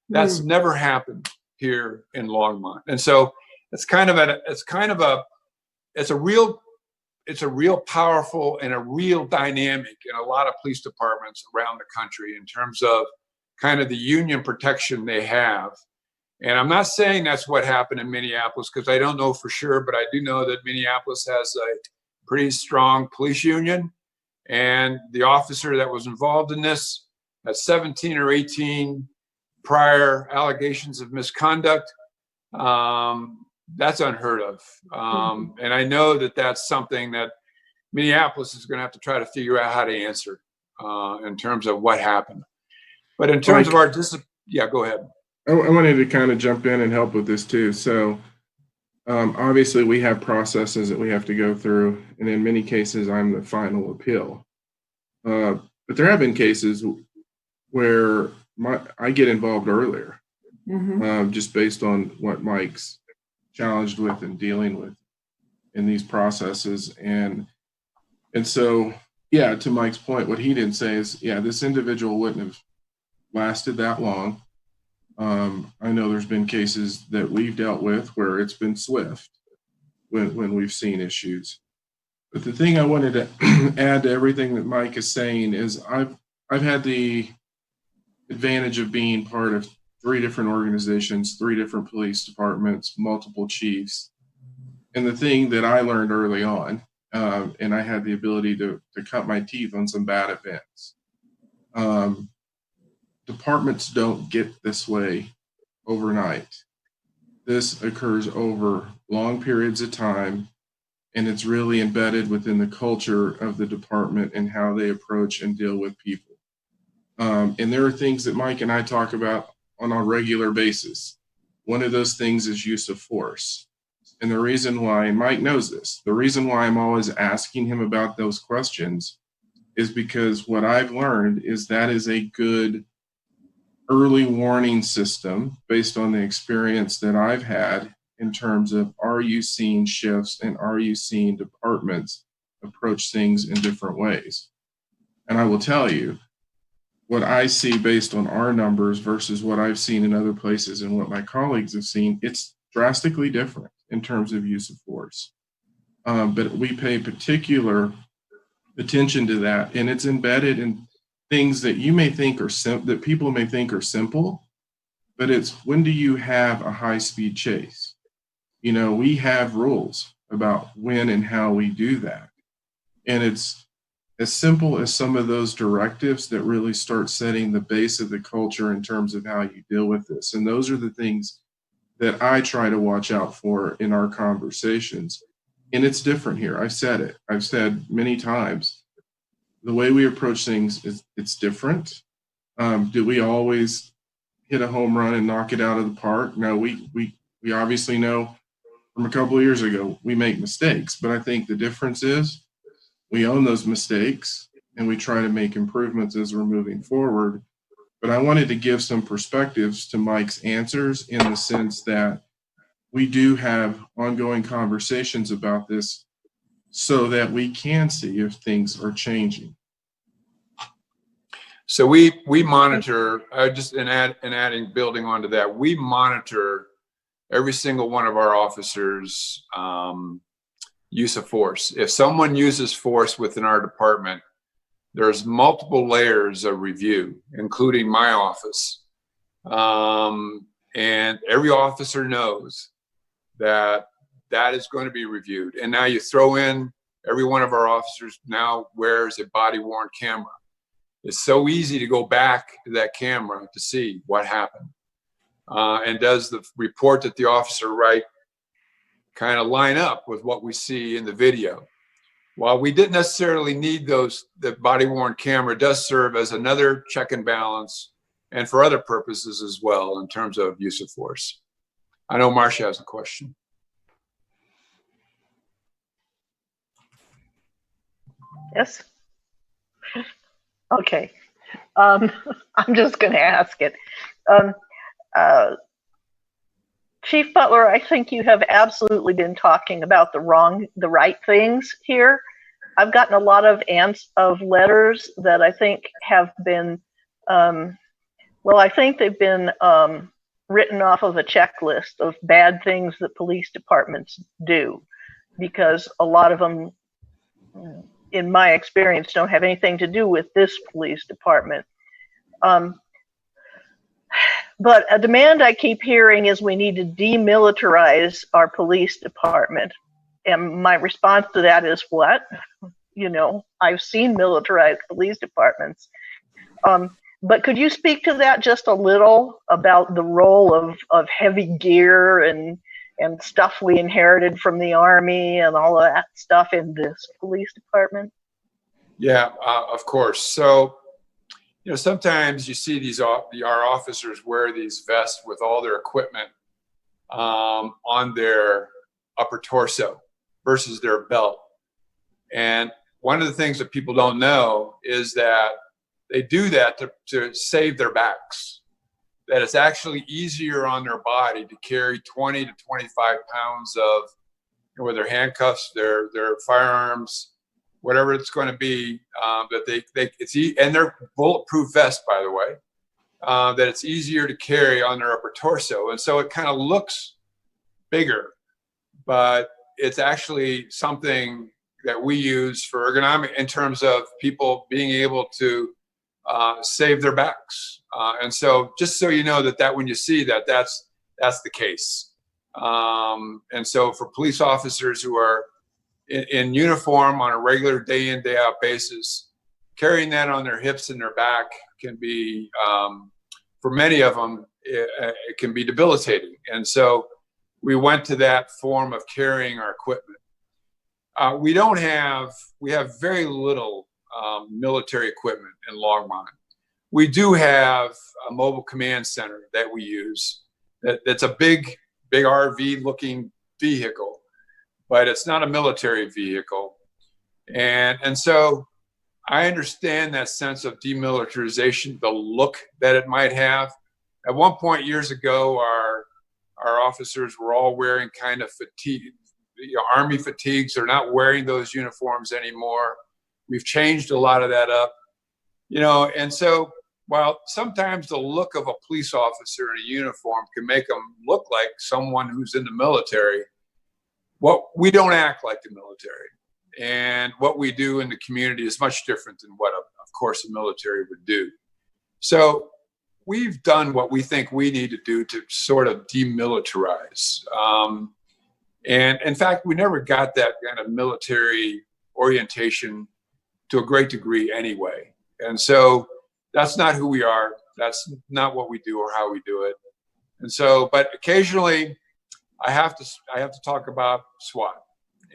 That's never happened here in Longmont. And so it's a real powerful and a real dynamic in a lot of police departments around the country in terms of kind of the union protection they have. And I'm not saying that's what happened in Minneapolis, because I don't know for sure, but I do know that Minneapolis has a pretty strong police union. And the officer that was involved in this had 17 or 18 prior allegations of misconduct. That's unheard of. And I know that that's something that Minneapolis is going to have to try to figure out how to answer in terms of what happened. But in terms of our yeah, go ahead. I wanted to kind of jump in and help with this too. So obviously we have processes that we have to go through, and in many cases I'm the final appeal. But there have been cases where I get involved earlier, just based on what Mike's challenged with and dealing with in these processes. And so, yeah, to Mike's point, what he didn't say is, yeah, this individual wouldn't have lasted that long. I know there's been cases that we've dealt with where it's been swift when we've seen issues. But the thing I wanted to add to everything that Mike is saying is I've had the advantage of being part of 3 different organizations, 3 different police departments, multiple chiefs. And the thing that I learned early on, and I had the ability to cut my teeth on some bad events. Departments don't get this way overnight. This occurs over long periods of time, and it's really embedded within the culture of the department and how they approach and deal with people. And there are things that Mike and I talk about on a regular basis. One of those things is use of force. And the reason why, and Mike knows this, the reason why I'm always asking him about those questions is because what I've learned is that is a good early warning system based on the experience that I've had in terms of, are you seeing shifts and are you seeing departments approach things in different ways? And I will tell you, what I see based on our numbers versus what I've seen in other places and what my colleagues have seen, it's drastically different in terms of use of force. But we pay particular attention to that, and it's embedded in things that you may think are that people may think are simple, but it's, when do you have a high-speed chase? You know, we have rules about when and how we do that, and it's as simple as some of those directives that really start setting the base of the culture in terms of how you deal with this. And those are the things that I try to watch out for in our conversations. And it's different here. I've said it. I've said many times, the way we approach things it's different. Do we always hit a home run and knock it out of the park? No, we obviously know from a couple of years ago, we make mistakes, but I think the difference is we own those mistakes and we try to make improvements as we're moving forward. But I wanted to give some perspectives to Mike's answers in the sense that we do have ongoing conversations about this so that we can see if things are changing. So we monitor, adding, building onto that, we monitor every single one of our officers' use of force. If someone uses force within our department, there's multiple layers of review, including my office. And every officer knows that that is going to be reviewed. And now you throw in, every one of our officers now wears a body-worn camera. It's so easy to go back to that camera to see what happened. And does the report that the officer write kind of line up with what we see in the video? While we didn't necessarily need those, the body-worn camera does serve as another check and balance and for other purposes as well in terms of use of force. I know Marcia has a question. Yes. Okay. I'm just going to ask it. Chief Butler, I think you have absolutely been talking about the right things here. I've gotten a lot of letters that I think have been, I think they've been written off of a checklist of bad things that police departments do, because a lot of them, in my experience, don't have anything to do with this police department. But a demand I keep hearing is we need to demilitarize our police department. And my response to that is, what? You know, I've seen militarized police departments. But could you speak to that just a little, about the role of heavy gear and stuff we inherited from the Army and all of that stuff in this police department? Yeah, of course. So, you know, sometimes you see these our officers wear these vests with all their equipment on their upper torso versus their belt. And one of the things that people don't know is that they do that to save their backs. That it's actually easier on their body to carry 20 to 25 pounds of, you know, with their handcuffs, their firearms, whatever it's going to be, and they're bulletproof vests, by the way, that it's easier to carry on their upper torso. And so it kind of looks bigger, but it's actually something that we use for ergonomic in terms of people being able to save their backs. And so just so you know that when you see that's the case. And so for police officers who are in uniform on a regular day in, day out basis, carrying that on their hips and their back can be, for many of them, it can be debilitating. And so we went to that form of carrying our equipment. We have very little military equipment in Longmont. We do have a mobile command center that we use. That's a big RV looking vehicle, but it's not a military vehicle. And so I understand that sense of demilitarization, the look that it might have. At one point years ago, our officers were all wearing kind of fatigue, Army fatigues. They're not wearing those uniforms anymore. We've changed a lot of that up, and so while sometimes the look of a police officer in a uniform can make them look like someone who's in the military, we don't act like the military. And what we do in the community is much different than what, of course, the military would do. So we've done what we think we need to do to sort of demilitarize. And in fact, we never got that kind of military orientation to a great degree anyway. And so that's not who we are. That's not what we do or how we do it. And so, but occasionally I have to talk about SWAT.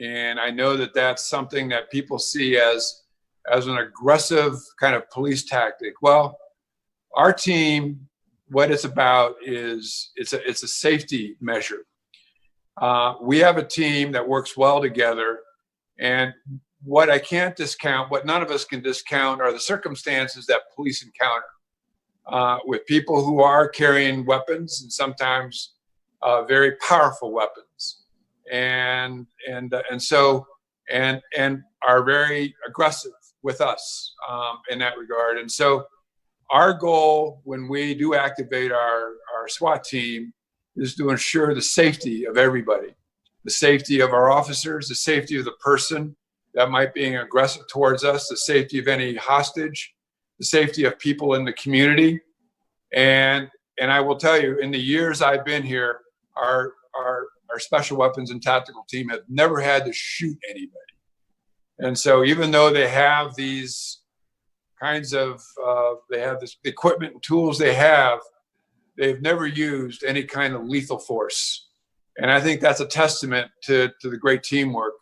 And I know that that's something that people see as an aggressive kind of police tactic. Well, our team, what it's about is it's a safety measure. We have a team that works well together, and what I can't discount, what none of us can discount, are the circumstances that police encounter with people who are carrying weapons, and sometimes very powerful weapons, and are very aggressive with us in that regard. And so our goal when we do activate our SWAT team is to ensure the safety of everybody, the safety of our officers, the safety of the person that might be aggressive towards us, the safety of any hostage, the safety of people in the community. And I will tell you, in the years I've been here, our special weapons and tactical team have never had to shoot anybody. And so even though they have these kinds of, they have this equipment and tools they've never used any kind of lethal force. And I think that's a testament to the great teamwork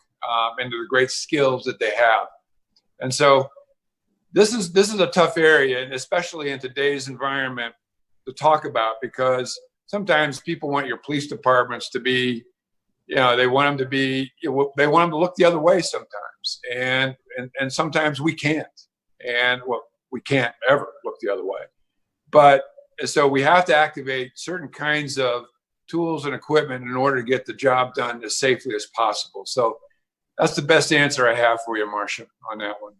and to the great skills that they have. And so this is a tough area, and especially in today's environment, to talk about, because sometimes people want your police departments to be, they want them to look the other way sometimes. And sometimes we can't. And well, we can't ever look the other way. But so we have to activate certain kinds of tools and equipment in order to get the job done as safely as possible. So that's the best answer I have for you, Marcia, on that one.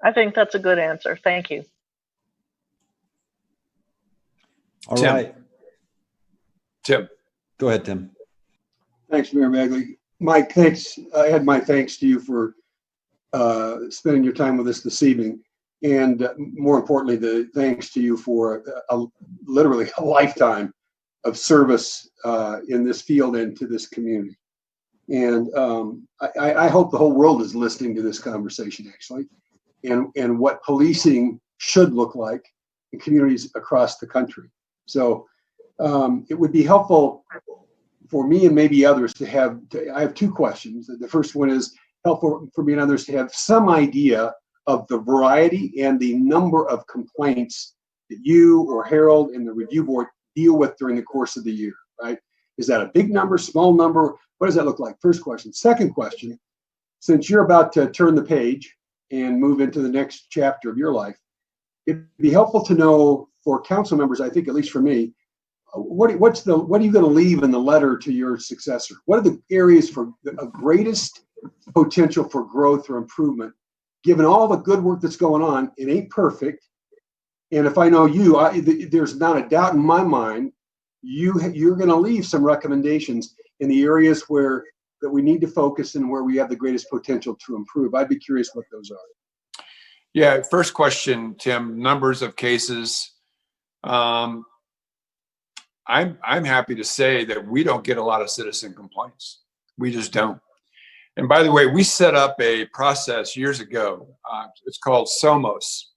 I think that's a good answer. Thank you. All Tim. right. Tim. Go ahead, Tim. Thanks, Mayor Bagley. Mike, thanks. I had my thanks to you for spending your time with us this evening. And more importantly, the thanks to you for literally a lifetime of service in this field and to this community. And I hope the whole world is listening to this conversation, actually, and what policing should look like in communities across the country. So it would be helpful for me and maybe others to have, I have two questions. The first one is helpful for me and others to have some idea of the variety and the number of complaints that you or Harold and the review board deal with during the course of the year, right? Is that a big number, small number? What does that look like? First question. Second question, since you're about to turn the page and move into the next chapter of your life, it'd be helpful to know for council members, I think, at least for me, what are you going to leave in the letter to your successor? What are the areas of greatest potential for growth or improvement? Given all the good work that's going on, it ain't perfect. And if I know you, there's not a doubt in my mind, you're going to leave some recommendations in the areas that we need to focus and where we have the greatest potential to improve. I'd be curious what those are. Yeah, first question, Tim, numbers of cases. I'm happy to say that we don't get a lot of citizen complaints. We just don't. And by the way, we set up a process years ago. It's called SOMOS.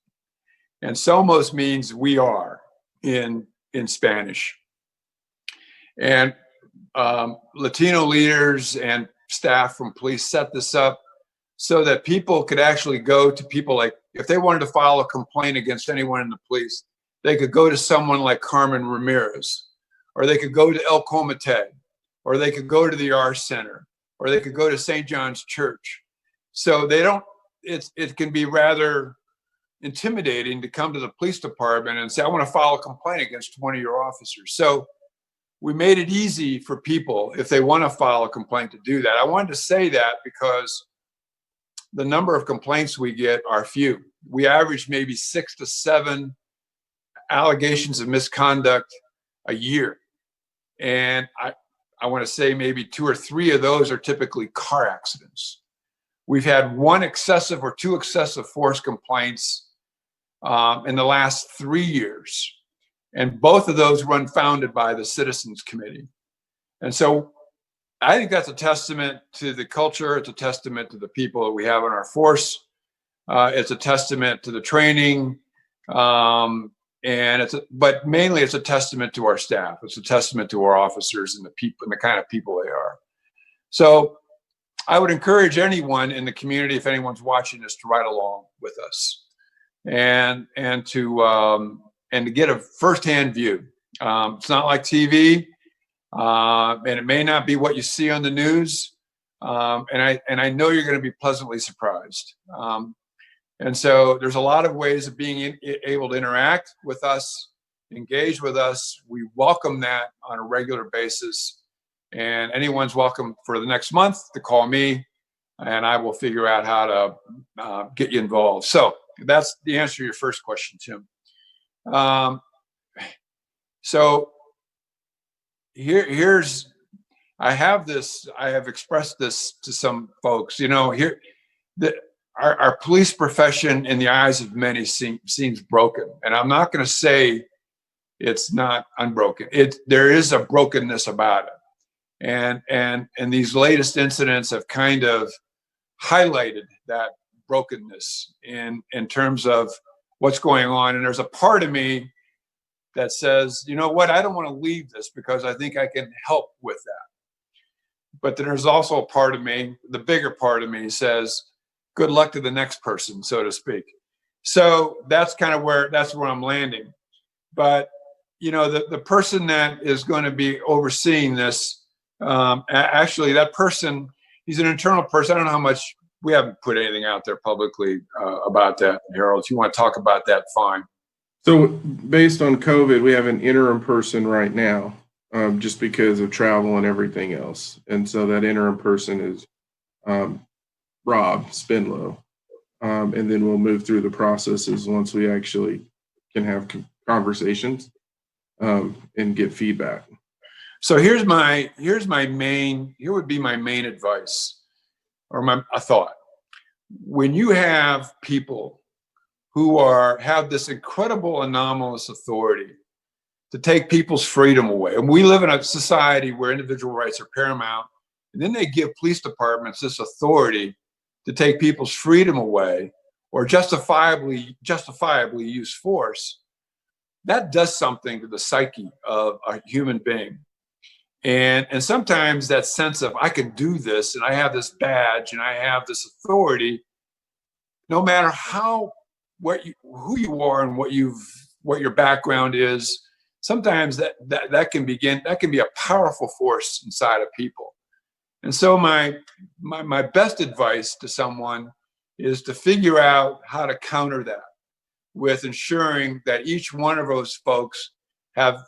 And SOMOS means we are in Spanish. And Latino leaders and staff from police set this up so that people could actually go to people, like if they wanted to file a complaint against anyone in the police, they could go to someone like Carmen Ramirez, or they could go to El Comité, or they could go to the R Center, or they could go to St. John's Church. So it can be rather intimidating to come to the police department and say, I want to file a complaint against one of your officers. So we made it easy for people if they want to file a complaint to do that. I wanted to say that because the number of complaints we get are few. We average maybe 6 to 7 allegations of misconduct a year. And I want to say maybe 2 or 3 of those are typically car accidents. We've had 1 excessive or 2 excessive force complaints in the last 3 years. And both of those were unfounded by the Citizens Committee. And so I think that's a testament to the culture. It's a testament to the people that we have in our force. It's a testament to the training. But mainly it's a testament to our staff. It's a testament to our officers and the people and the kind of people they are. So I would encourage anyone in the community, if anyone's watching this, to ride along with us and to get a firsthand view. It's not like TV, and it may not be what you see on the news. And I know you're going to be pleasantly surprised. And so there's a lot of ways of being able to interact with us, engage with us. We welcome that on a regular basis. And anyone's welcome for the next month to call me, and I will figure out how to get you involved. So that's the answer to your first question, Tim. So I have expressed this to some folks, our police profession in the eyes of many seems broken. And I'm not going to say it's not unbroken. There is a brokenness about it. And these latest incidents have kind of highlighted that brokenness in terms of what's going on. And there's a part of me that says, you know what, I don't want to leave this because I think I can help with that. But then there's also a part of me, the bigger part of me says, good luck to the next person, so to speak. So that's kind of where I'm landing. But, the person that is going to be overseeing this, actually that person, he's an internal person. I don't know how much, we haven't put anything out there publicly about that, Harold. If you want to talk about that, fine. So based on COVID, we have an interim person right now, just because of travel and everything else. And so that interim person is Rob Spinlow. And then we'll move through the processes once we actually can have conversations and get feedback. So here would be my main advice or a thought. When you have people who have this incredible anomalous authority to take people's freedom away, and we live in a society where individual rights are paramount, and then they give police departments this authority to take people's freedom away or justifiably use force, that does something to the psyche of a human being. And sometimes that sense of I can do this and I have this badge and I have this authority, no matter who you are and what your background is, sometimes that can be a powerful force inside of people. And so my best advice to someone is to figure out how to counter that with ensuring that each one of those folks can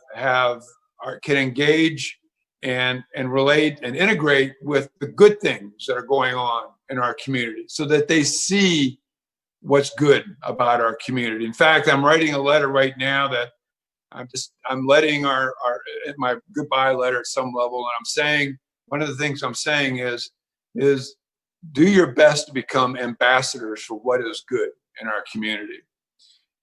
engage and relate and integrate with the good things that are going on in our community so that they see what's good about our community. In fact, I'm writing a letter right now that I'm letting my goodbye letter at some level. And I'm saying, one of the things I'm saying is do your best to become ambassadors for what is good in our community.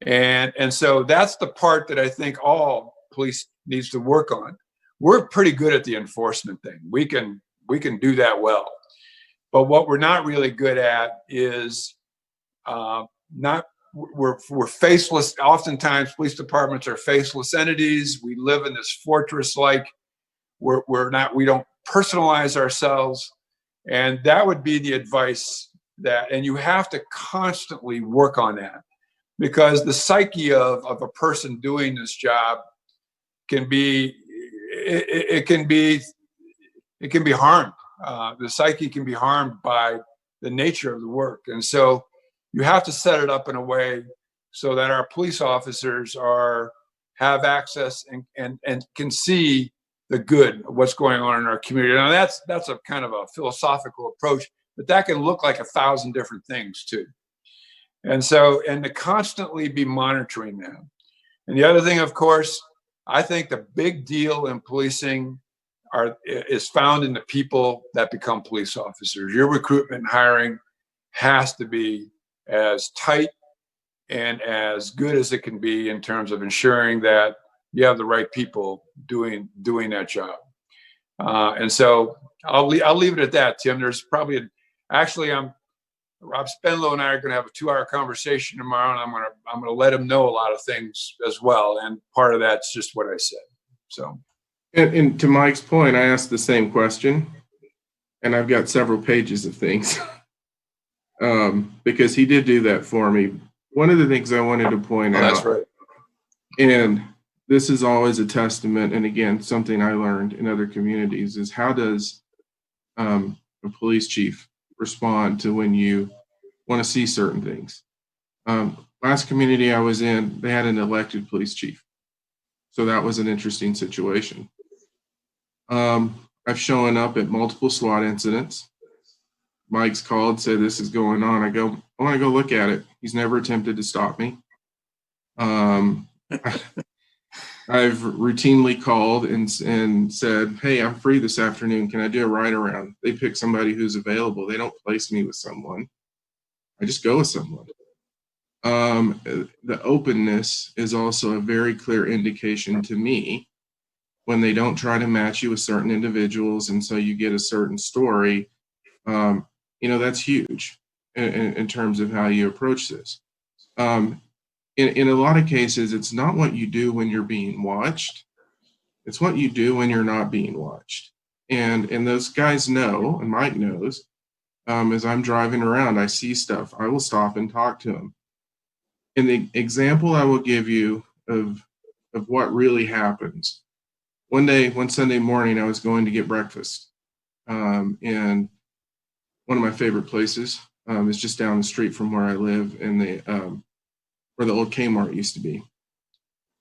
And so that's the part that I think all police needs to work on. We're pretty good at the enforcement thing. We can do that well. But what we're not really good at is we're faceless. Oftentimes police departments are faceless entities. We live in this fortress like we don't personalize ourselves. And that would be the advice and you have to constantly work on that, because the psyche of a person doing this job can be harmed. The psyche can be harmed by the nature of the work. And so you have to set it up in a way so that our police officers have access and can see the good of what's going on in our community. Now that's a kind of a philosophical approach, but that can look like 1,000 different things too. And to constantly be monitoring them. And the other thing, of course, I think the big deal in policing is found in the people that become police officers. Your recruitment and hiring has to be as tight and as good as it can be in terms of ensuring that you have the right people doing that job. And so I'll leave it at that, Tim. There's probably Rob Spenlow and I are going to have a 2-hour conversation tomorrow, and I'm going to let him know a lot of things as well. And part of that's just what I said. So, and to Mike's point, I asked the same question, and I've got several pages of things because he did do that for me. One of the things I wanted to point out, that's right, and this is always a testament, and again, something I learned in other communities, is how does a police chief respond to when you want to see certain things. Last community I was in, they had an elected police chief. So that was an interesting situation. I've shown up at multiple SWAT incidents. Mike's called, said this is going on. I go, I want to go look at it. He's never attempted to stop me. I've routinely called and said, hey, I'm free this afternoon. Can I do a ride around? They pick somebody who's available. They don't place me with someone. I just go with someone. The openness is also a very clear indication to me when they don't try to match you with certain individuals. And so you get a certain story. That's huge in terms of how you approach this. In a lot of cases, it's not what you do when you're being watched. It's what you do when you're not being watched. And those guys know, and Mike knows, as I'm driving around, I see stuff. I will stop and talk to them. And the example I will give you of what really happens. One Sunday morning, I was going to get breakfast. And one of my favorite places is just down the street from where I live, in where the old Kmart used to be.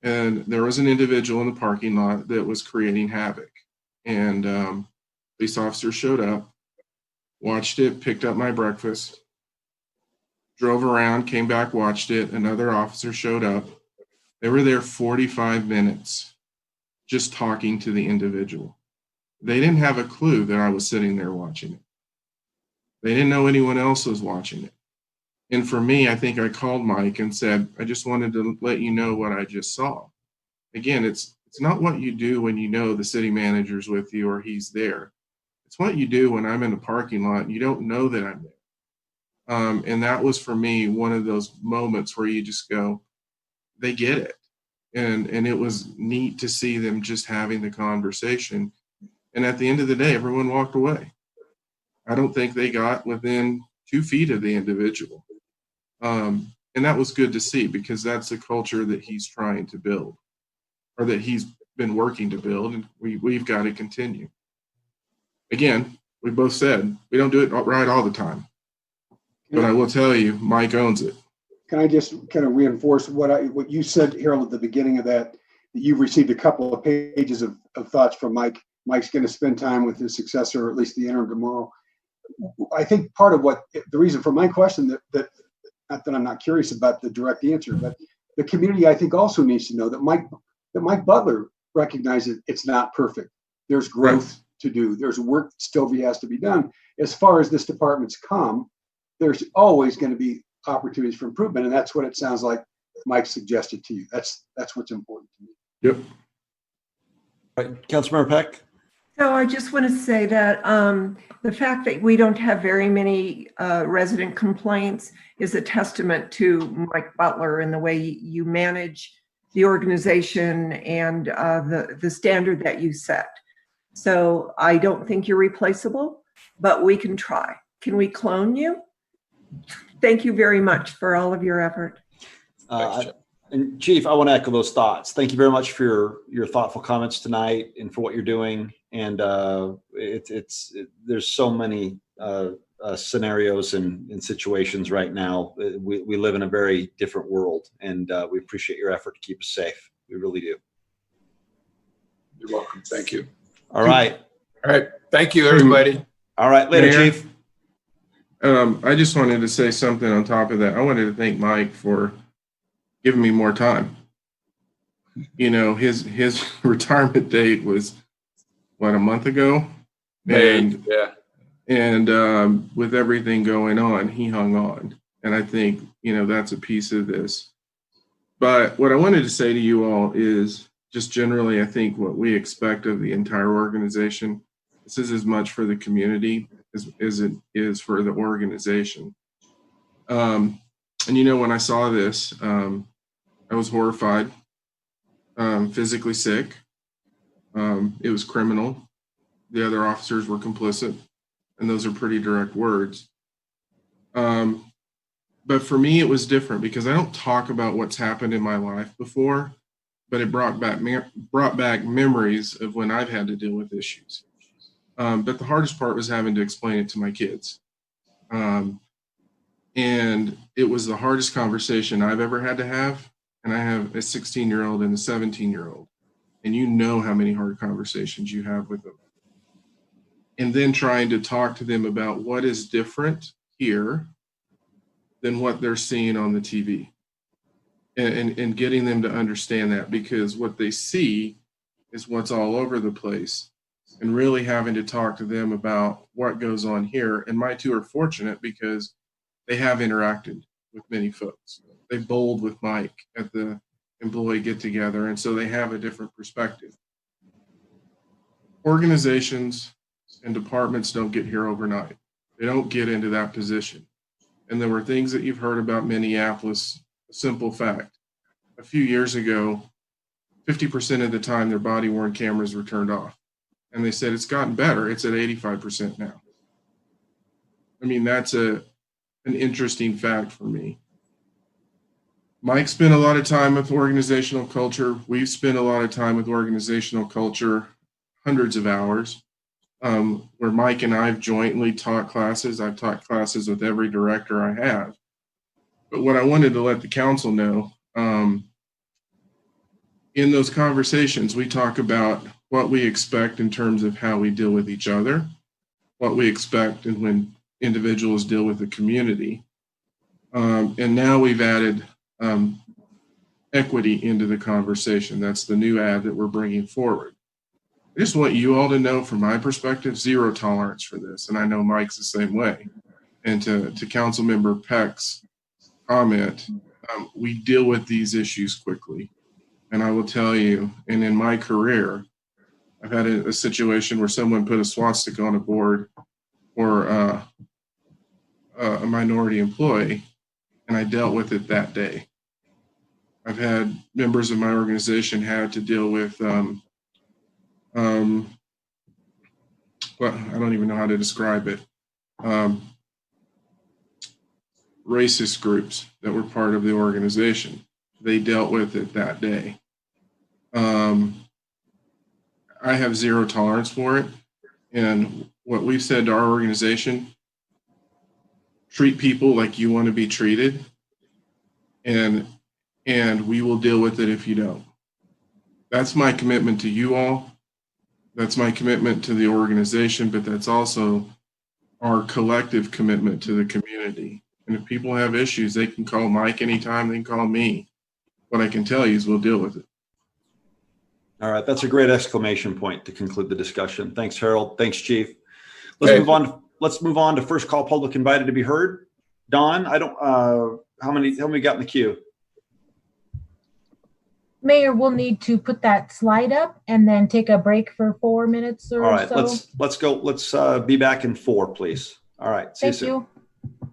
And there was an individual in the parking lot that was creating havoc. And police officer showed up, watched it, picked up my breakfast, drove around, came back, watched it. Another officer showed up. They were there 45 minutes just talking to the individual. They didn't have a clue that I was sitting there watching it. They didn't know anyone else was watching it. And for me, I think I called Mike and said, I just wanted to let you know what I just saw. Again, it's not what you do when you know the city manager's with you or he's there. It's what you do when I'm in a parking lot and you don't know that I'm there. And that was for me one of those moments where you just go, they get it. And it was neat to see them just having the conversation. And at the end of the day, everyone walked away. I don't think they got within 2 feet of the individual. And that was good to see, because that's the culture that he's trying to build, or that he's been working to build, and we've got to continue. Again, we both said we don't do it right all the time, but I will tell you, Mike owns it. Can I just kind of reinforce what you said, Harold, at the beginning of that you've received a couple of pages of thoughts from Mike. Mike's going to spend time with his successor, or at least the interim, tomorrow. I think part of the reason for my question, that not that I'm not curious about the direct answer, but the community, I think, also needs to know that Mike Butler recognizes it's not perfect. There's growth to do. There's work that still has to be done. As far as this department's come, there's always going to be opportunities for improvement, and that's what it sounds like Mike suggested to you. That's what's important to me. Yep. All right, Councilmember Peck. So I just want to say that the fact that we don't have very many resident complaints is a testament to Mike Butler and the way you manage the organization and the standard that you set. So I don't think you're replaceable, but we can try. Can we clone you? Thank you very much for all of your effort. And Chief, I want to echo those thoughts. Thank you very much for your thoughtful comments tonight and for what you're doing. And there's so many scenarios and situations right now. We live in a very different world, and we appreciate your effort to keep us safe. We really do. You're welcome. Thank you. All right. All right. Thank you, everybody. All right. Later, Mayor? Chief. I just wanted to say something on top of that. I wanted to thank Mike for giving me more time. You know, his retirement date was what, a month ago? And Yeah. and with everything going on, he hung on. And I think, you know, that's a piece of this. But what I wanted to say to you all is just generally, I think what we expect of the entire organization, this is as much for the community as it is for the organization. And you know, when I saw this, I was horrified, physically sick. It was criminal. The other officers were complicit, and those are pretty direct words. But for me, it was different because I don't talk about what's happened in my life before, but it brought back memories of when I've had to deal with issues. But the hardest part was having to explain it to my kids. And it was the hardest conversation I've ever had to have. And I have a 16-year-old and a 17-year-old. And you know how many hard conversations you have with them. And then trying to talk to them about what is different here than what they're seeing on the TV. And getting them to understand that, because what they see is what's all over the place, and really having to talk to them about what goes on here. And my two are fortunate because they have interacted with many folks. They bowled with Mike at the employee get together, and so they have a different perspective. Organizations and departments don't get here overnight. They don't get into that position. And there were things that you've heard about Minneapolis. A simple fact: a few years ago, 50% of the time their body-worn cameras were turned off. And they said it's gotten better. It's at 85% now. I mean, that's an interesting fact for me. Mike spent a lot of time with organizational culture. We've spent a lot of time with organizational culture, hundreds of hours, where Mike and I have jointly taught classes. I've taught classes with every director I have. But what I wanted to let the council know, in those conversations, we talk about what we expect in terms of how we deal with each other, what we expect and when individuals deal with the community. And now we've added equity into the conversation. That's the new ad that we're bringing forward. I just want you all to know, from my perspective, zero tolerance for this. And I know Mike's the same way. And to Councilmember Peck's comment, we deal with these issues quickly. And I will tell you, and in my career, I've had a situation where someone put a swastika on a board for a minority employee, and I dealt with it that day. I've had members of my organization had to deal with, well, I don't even know how to describe it, racist groups that were part of the organization. They dealt with it that day. I have zero tolerance for it. And what we've said to our organization, treat people like you want to be treated, and we will deal with it if you don't. That's my commitment to you all. That's my commitment to the organization, but that's also our collective commitment to the community. And if people have issues, they can call Mike anytime, they can call me. What I can tell you is we'll deal with it. All right, that's a great exclamation point to conclude the discussion. Thanks, Harold. Thanks, Chief. Let's move on. Let's move on to first call public invited to be heard. Don, I don't. How many got in the queue? Mayor, we'll need to put that slide up and then take a break for 4 minutes or so. All right, let's go. Let's be back in 4, please. All right. See you soon. Thank you.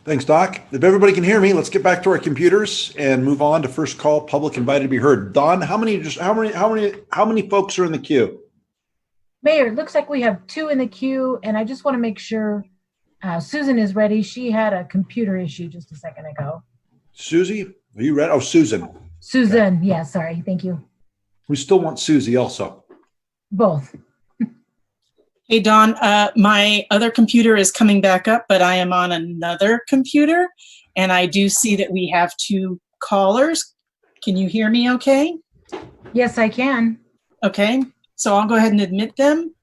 Thanks, Doc. If everybody can hear me, let's get back to our computers and move on to first call, public invited to be heard. Don, how many folks are in the queue? Mayor, it looks like we have 2 in the queue, and I just want to make sure Susan is ready. She had a computer issue just a second ago. Susie, are you ready? Oh, Susan. Susan, okay. Yeah, sorry. Thank you. We still want Susie also. Both. Hey, Dawn, my other computer is coming back up, but I am on another computer, and I do see that we have 2 callers. Can you hear me okay? Yes, I can. Okay, so I'll go ahead and admit them.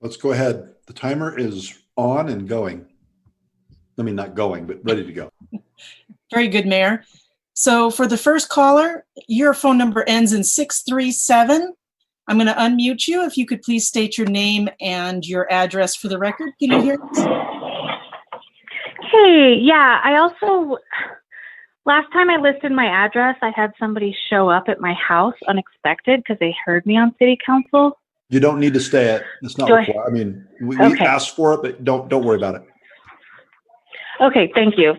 Let's go ahead. The timer is on and going. I mean, not going, but ready to go. Very good, Mayor. So for the first caller, your phone number ends in 637. I'm going to unmute you. If you could please state your name and your address for the record. Can you hear us? Hey, yeah, I also, last time I listed my address, I had somebody show up at my house unexpected because they heard me on city council. You don't need to stay at, it's not required. I mean, we asked for it, but don't worry about it. Okay, thank you.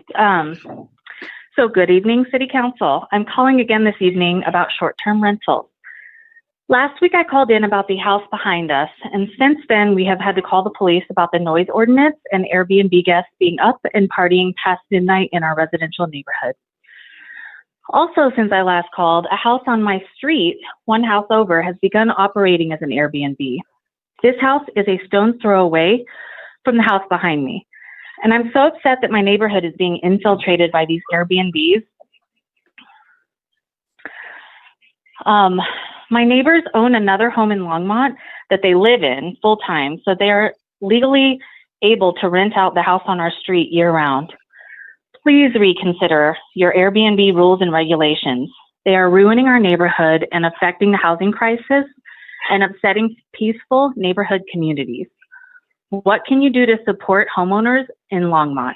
So good evening, city council. I'm calling again this evening about short-term rentals. Last week I called in about the house behind us, and since then we have had to call the police about the noise ordinance and Airbnb guests being up and partying past midnight in our residential neighborhood. Also, since I last called, a house on my street, one house over, has begun operating as an Airbnb. This house is a stone's throw away from the house behind me, and I'm so upset that my neighborhood is being infiltrated by these Airbnbs. My neighbors own another home in Longmont that they live in full-time, so they are legally able to rent out the house on our street year-round. Please reconsider your Airbnb rules and regulations. They are ruining our neighborhood and affecting the housing crisis and upsetting peaceful neighborhood communities. What can you do to support homeowners in Longmont?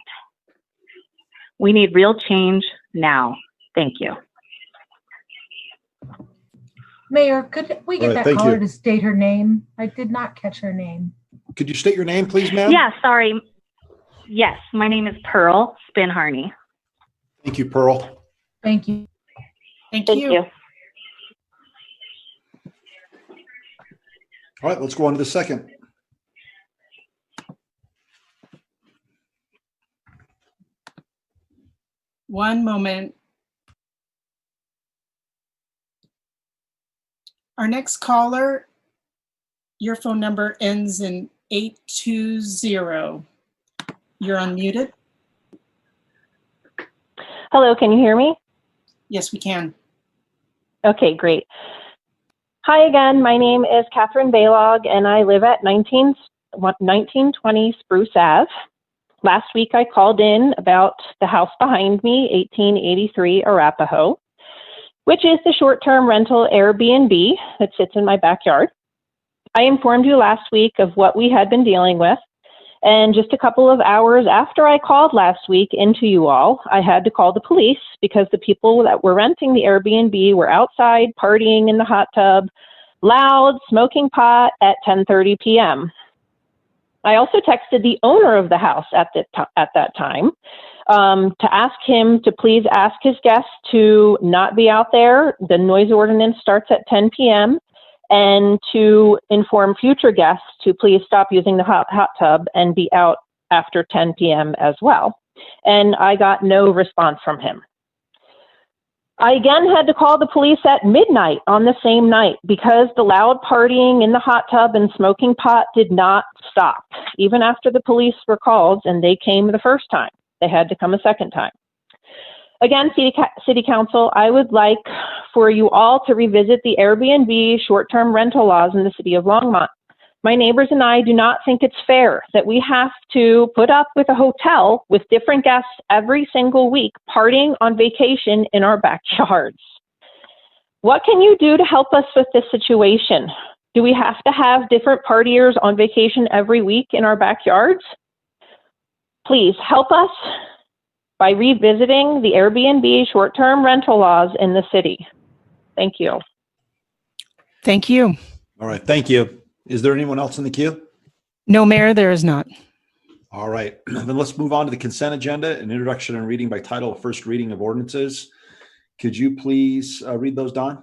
We need real change now. Thank you. Mayor, could we get that thank caller you. to state her name? I did not catch her name. Could you state your name, please, ma'am? Yeah, sorry. Yes, my name is Pearl Spinharney. Thank you, Pearl. Thank you. Thank Thank you. you. All right, let's go on to the second. One moment. Our next caller, your phone number ends in 820. You're unmuted. Hello, can you hear me? Yes, we can. Okay, great. Hi again, my name is Catherine Baylog and I live at 1920 Spruce Ave. Last week I called in about the house behind me, 1883 Arapahoe, which is the short-term rental Airbnb that sits in my backyard. I informed you last week of what we had been dealing with, and just a couple of hours after I called last week into you all, I had to call the police because the people that were renting the Airbnb were outside partying in the hot tub, loud, smoking pot at 10:30 p.m. I also texted the owner of the house at that time to ask him to please ask his guests to not be out there. The noise ordinance starts at 10 p.m. and to inform future guests to please stop using the hot tub and be out after 10 p.m. as well. And I got no response from him. I again had to call the police at midnight on the same night because the loud partying in the hot tub and smoking pot did not stop. Even after the police were called and they came the first time, they had to come a second time. Again, City Council, I would like for you all to revisit the Airbnb short-term rental laws in the city of Longmont. My neighbors and I do not think it's fair that we have to put up with a hotel with different guests every single week partying on vacation in our backyards. What can you do to help us with this situation? Do we have to have different partiers on vacation every week in our backyards? Please help us by revisiting the Airbnb short-term rental laws in the city. Thank you. Thank you. All right, thank you. Is there anyone else in the queue? No, Mayor, there is not. All right, then let's move on to the consent agenda, an introduction and reading by title, first reading of ordinances. Could you please read those, Don?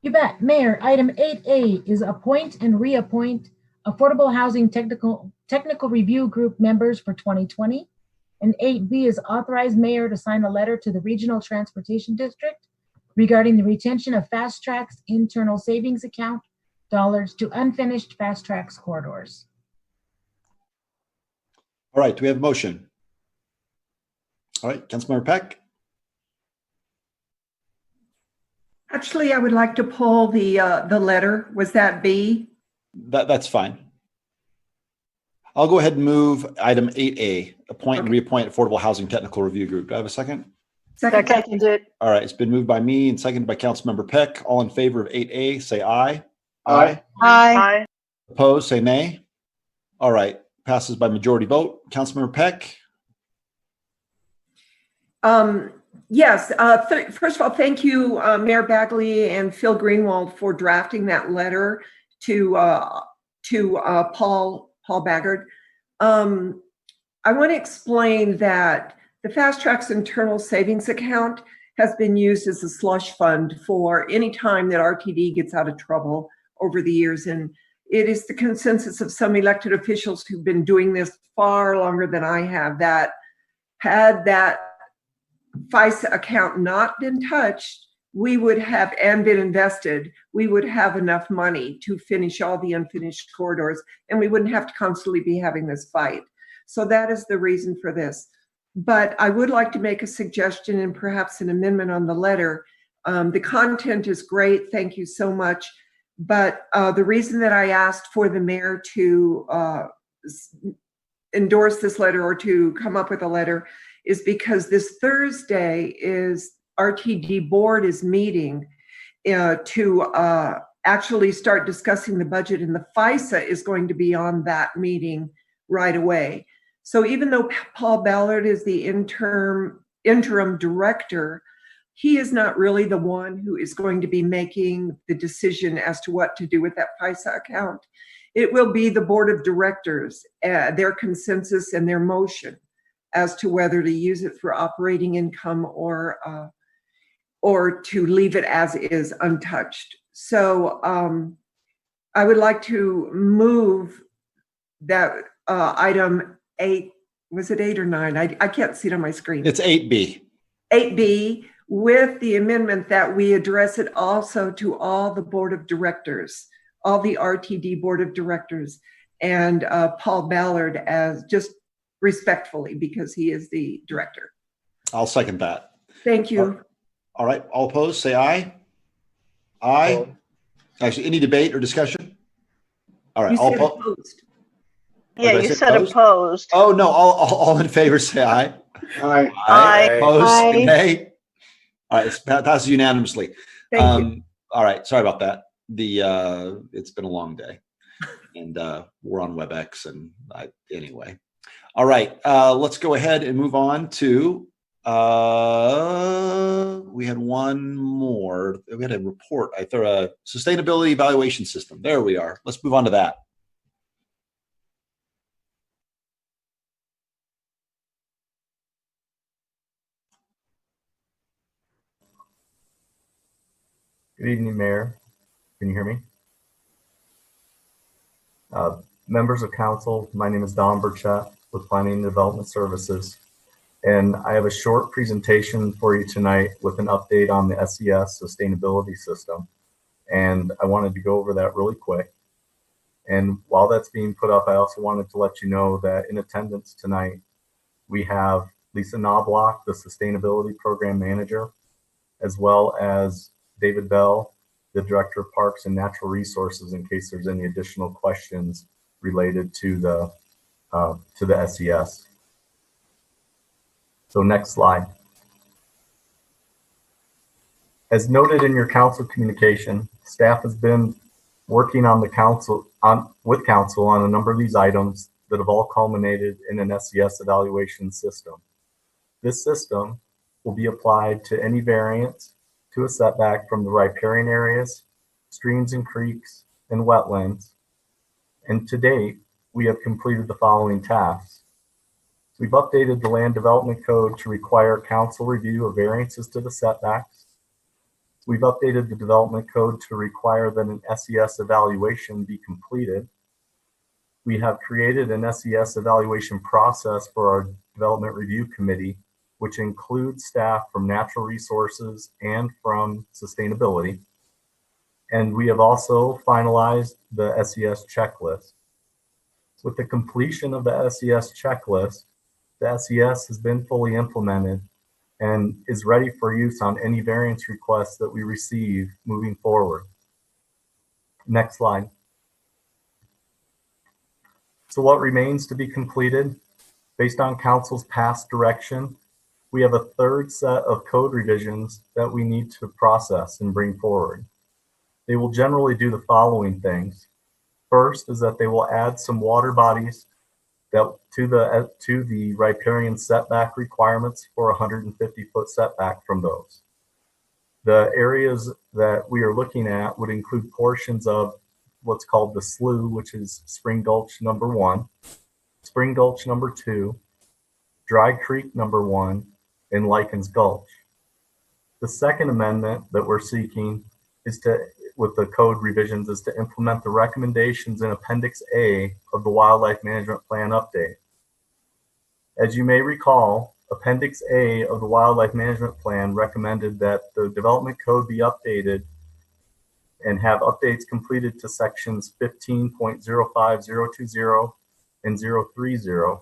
You bet. Mayor, item 8A is appoint and reappoint Affordable Housing Technical Review Group members for 2020. And 8B is authorize mayor to sign a letter to the Regional Transportation District regarding the retention of Fast Track's internal savings account dollars to unfinished Fast Track's corridors. All right, do we have a motion? All right, Councilmember Peck. Actually, I would like to pull the letter. Was that B? That's fine. I'll go ahead and move item 8A, appoint and reappoint Affordable Housing Technical Review Group. Do I have a second? Second it. All right, it's been moved by me and seconded by Councilmember Peck. All in favor of 8A, say aye. Aye. Aye. Opposed, say nay. All right, passes by majority vote. Councilmember Peck. Yes. First of all, thank you, Mayor Bagley and Phil Greenwald, for drafting that letter to Paul Baggard. I want to explain that the Fast Track's internal savings account has been used as a slush fund for any time that RTD gets out of trouble over the years. And it is the consensus of some elected officials who've been doing this far longer than I have, that had that FISA account not been touched, we would have, and been invested, we would have enough money to finish all the unfinished corridors, and we wouldn't have to constantly be having this fight. So that is the reason for this. But I would like to make a suggestion and perhaps an amendment on the letter. The content is great, thank you so much. But the reason that I asked for the mayor to endorse this letter or to come up with a letter is because this Thursday is RTD board is meeting to actually start discussing the budget, and the FISA is going to be on that meeting right away. So even though Paul Ballard is the interim director, he is not really the one who is going to be making the decision as to what to do with that FISA account. It will be the board of directors, their consensus and their motion as to whether to use it for operating income or to leave it as is untouched. So I would like to move that item 8, was it 8 or 9? I can't see it on my screen. It's 8B. 8B, with the amendment that we address it also to all the board of directors, all the RTD board of directors, and Paul Ballard as just respectfully, because he is the director. I'll second that. Thank you. All right, all opposed, say aye. Aye. Actually, any debate or discussion? All right, You all said opposed. Yeah, you said opposed. Oh, no, all in favor, say aye. Aye. Aye. Opposed, Aye. say nay. All right, it passes unanimously. Thank you. All right, sorry about that. It's been a long day, and we're on WebEx, and anyway. All right, let's go ahead and move on to, we had one more. We had a report, a sustainability evaluation system. There we are. Let's move on to that. Good evening, Mayor. Can you hear me? Members of council, my name is Don Burchett with Planning and Development Services, and I have a short presentation for you tonight with an update on the SES sustainability system. And I wanted to go over that really quick. And while that's being put up, I also wanted to let you know that in attendance tonight, we have Lisa Knobloch, the Sustainability Program Manager, as well as David Bell, the Director of Parks and Natural Resources, in case there's any additional questions related to the SES. So next slide. As noted in your council communication, staff has been working on with council on a number of these items that have all culminated in an SES evaluation system. This system will be applied to any variance to a setback from the riparian areas, streams and creeks, and wetlands. And to date, we have completed the following tasks. We've updated the Land Development Code to require council review of variances to the setbacks. We've updated the Development Code to require that an SES evaluation be completed. We have created an SES evaluation process for our Development Review Committee, which includes staff from Natural Resources and from Sustainability. And we have also finalized the SES checklist. With the completion of the SES checklist, the SES has been fully implemented and is ready for use on any variance requests that we receive moving forward. Next slide. So what remains to be completed? Based on council's past direction, we have a third set of code revisions that we need to process and bring forward. They will generally do the following things. First is that they will add some water bodies that to the riparian setback requirements for 150-foot setback from those. The areas that we are looking at would include portions of what's called the slough, which is Spring Gulch number 1, Spring Gulch number 2, Dry Creek number 1, and Likens Gulch. The second amendment that we're seeking is with the code revisions, is to implement the recommendations in Appendix A of the Wildlife Management Plan update. As you may recall, Appendix A of the Wildlife Management Plan recommended that the development code be updated and have updates completed to sections 15.05020 and 030.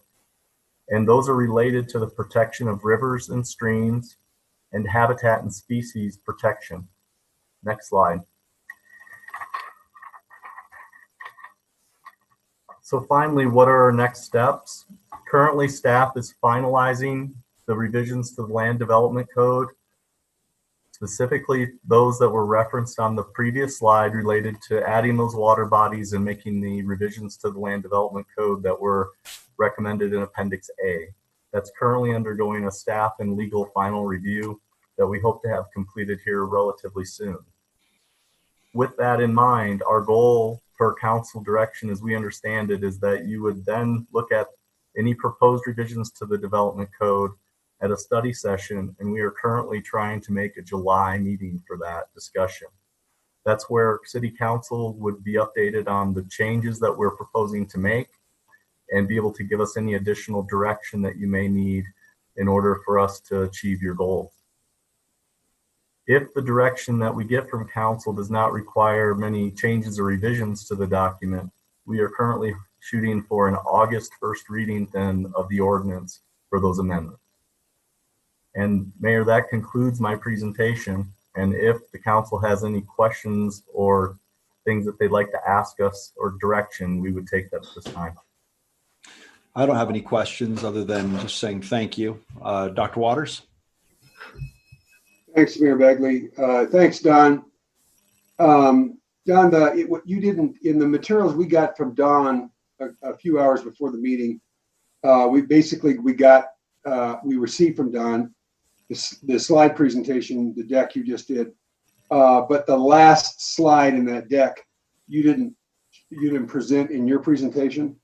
And those are related to the protection of rivers and streams and habitat and species protection. Next slide. So finally, what are our next steps? Currently, staff is finalizing the revisions to the Land Development Code, specifically those that were referenced on the previous slide related to adding those water bodies and making the revisions to the Land Development Code that were recommended in Appendix A. That's currently undergoing a staff and legal final review that we hope to have completed here relatively soon. With that in mind, our goal per council direction, as we understand it, is that you would then look at any proposed revisions to the development code at a study session, and we are currently trying to make a July meeting for that discussion. That's where City Council would be updated on the changes that we're proposing to make and be able to give us any additional direction that you may need in order for us to achieve your goals. If the direction that we get from council does not require many changes or revisions to the document, we are currently shooting for an August 1st reading then of the ordinance for those amendments. And Mayor, that concludes my presentation. And if the council has any questions or things that they'd like to ask us or direction, we would take that at this time. I don't have any questions other than just saying thank you. Dr. Waters? Thanks, Mayor Bagley. Thanks, Don. Don, what you didn't, in the materials we got from Don a few hours before the meeting, we received from Don the slide presentation, the deck you just did, but the last slide in that deck you didn't present in your presentation.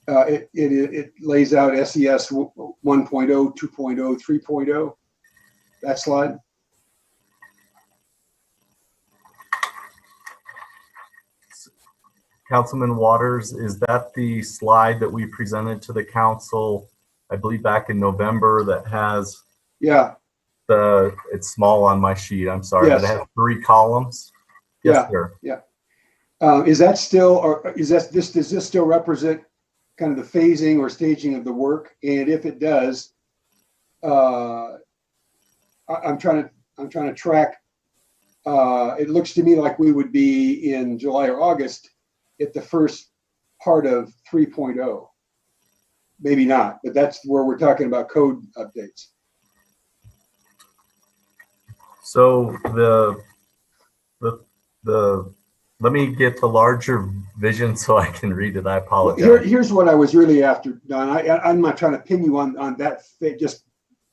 It lays out SES 1.0, 2.0, 3.0. That slide. Councilman Waters, is that the slide that we presented to the council, I believe back in November, that has, yeah, it's small on my sheet, I'm sorry, yes, but it has 3 columns? Yes, yeah, sir. Yeah. Is that still, or does this still represent kind of the phasing or staging of the work? And if it does, I'm trying to track. It looks to me like we would be in July or August at the first part of 3.0. Maybe not, but that's where we're talking about code updates. So let me get the larger vision so I can read it. I apologize. Well, here's what I was really after, Don. I'm not trying to pin you on that, just,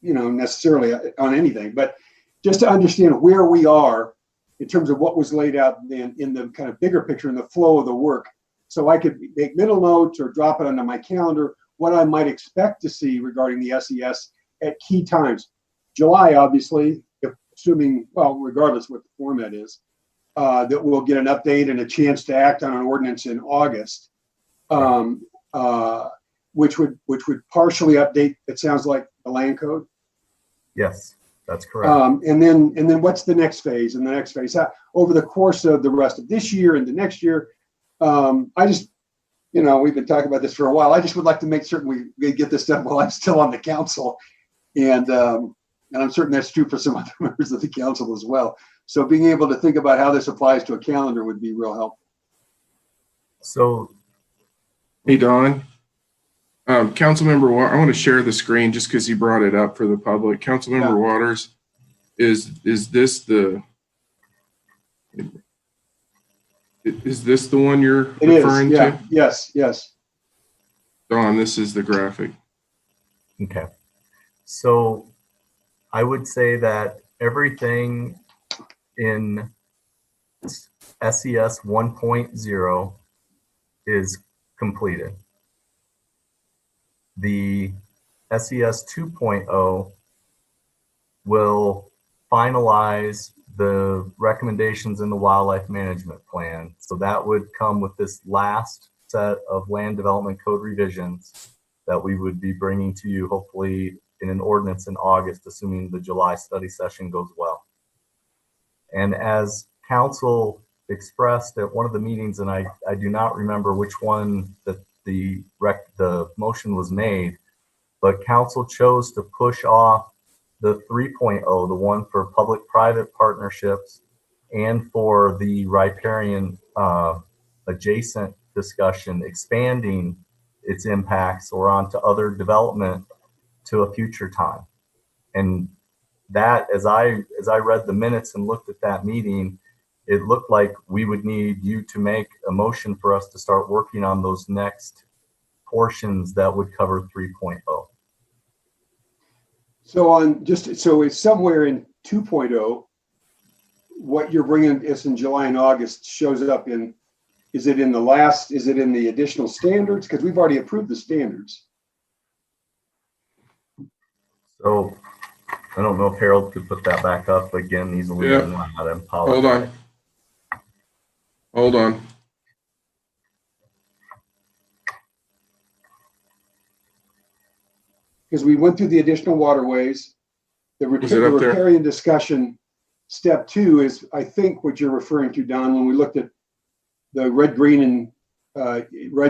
necessarily on anything, but just to understand where we are in terms of what was laid out then in the kind of bigger picture and the flow of the work. so I could make mental notes or drop it onto my calendar, what I might expect to see regarding the SES at key times. July, obviously, assuming, well, regardless what the format is, that we'll get an update and a chance to act on an ordinance in August, which would partially update, it sounds like, the land code. Yes, that's correct. And then what's the next phase? And the next phase over the course of the rest of this year and the next year. I just, we've been talking about this for a while. I just would like to make certain we get this done while I'm still on the council, and I'm certain that's true for some other members of the council as well. So being able to think about how this applies to a calendar would be real helpful. So, hey, Don. Councilmember Waters, I want to share the screen just because you brought it up for the public. Councilmember Waters, is this the one you're referring to? Yes. Don, this is the graphic. Okay. So I would say that everything in SES 1.0 is completed. The SES 2.0 will finalize the recommendations in the wildlife management plan. So that would come with this last set of land development code revisions that we would be bringing to you, hopefully in an ordinance in August, assuming the July study session goes well. And as council expressed at one of the meetings, and I do not remember which one that the motion was made, but council chose to push off the 3.0, the one for public-private partnerships, and for the riparian adjacent discussion, expanding its impacts or onto other development to a future time. And that, as I read the minutes and looked at that meeting, it looked like we would need you to make a motion for us to start working on those next portions that would cover 3.0. So it's somewhere in 2.0, what you're bringing us in July and August shows up in, is it in the additional standards? Because we've already approved the standards. So I don't know if Harold could put that back up again easily. Yeah. Hold on. Because we went through the additional waterways, the riparian discussion. Step 2 is, I think, what you're referring to, Don, when we looked at the red,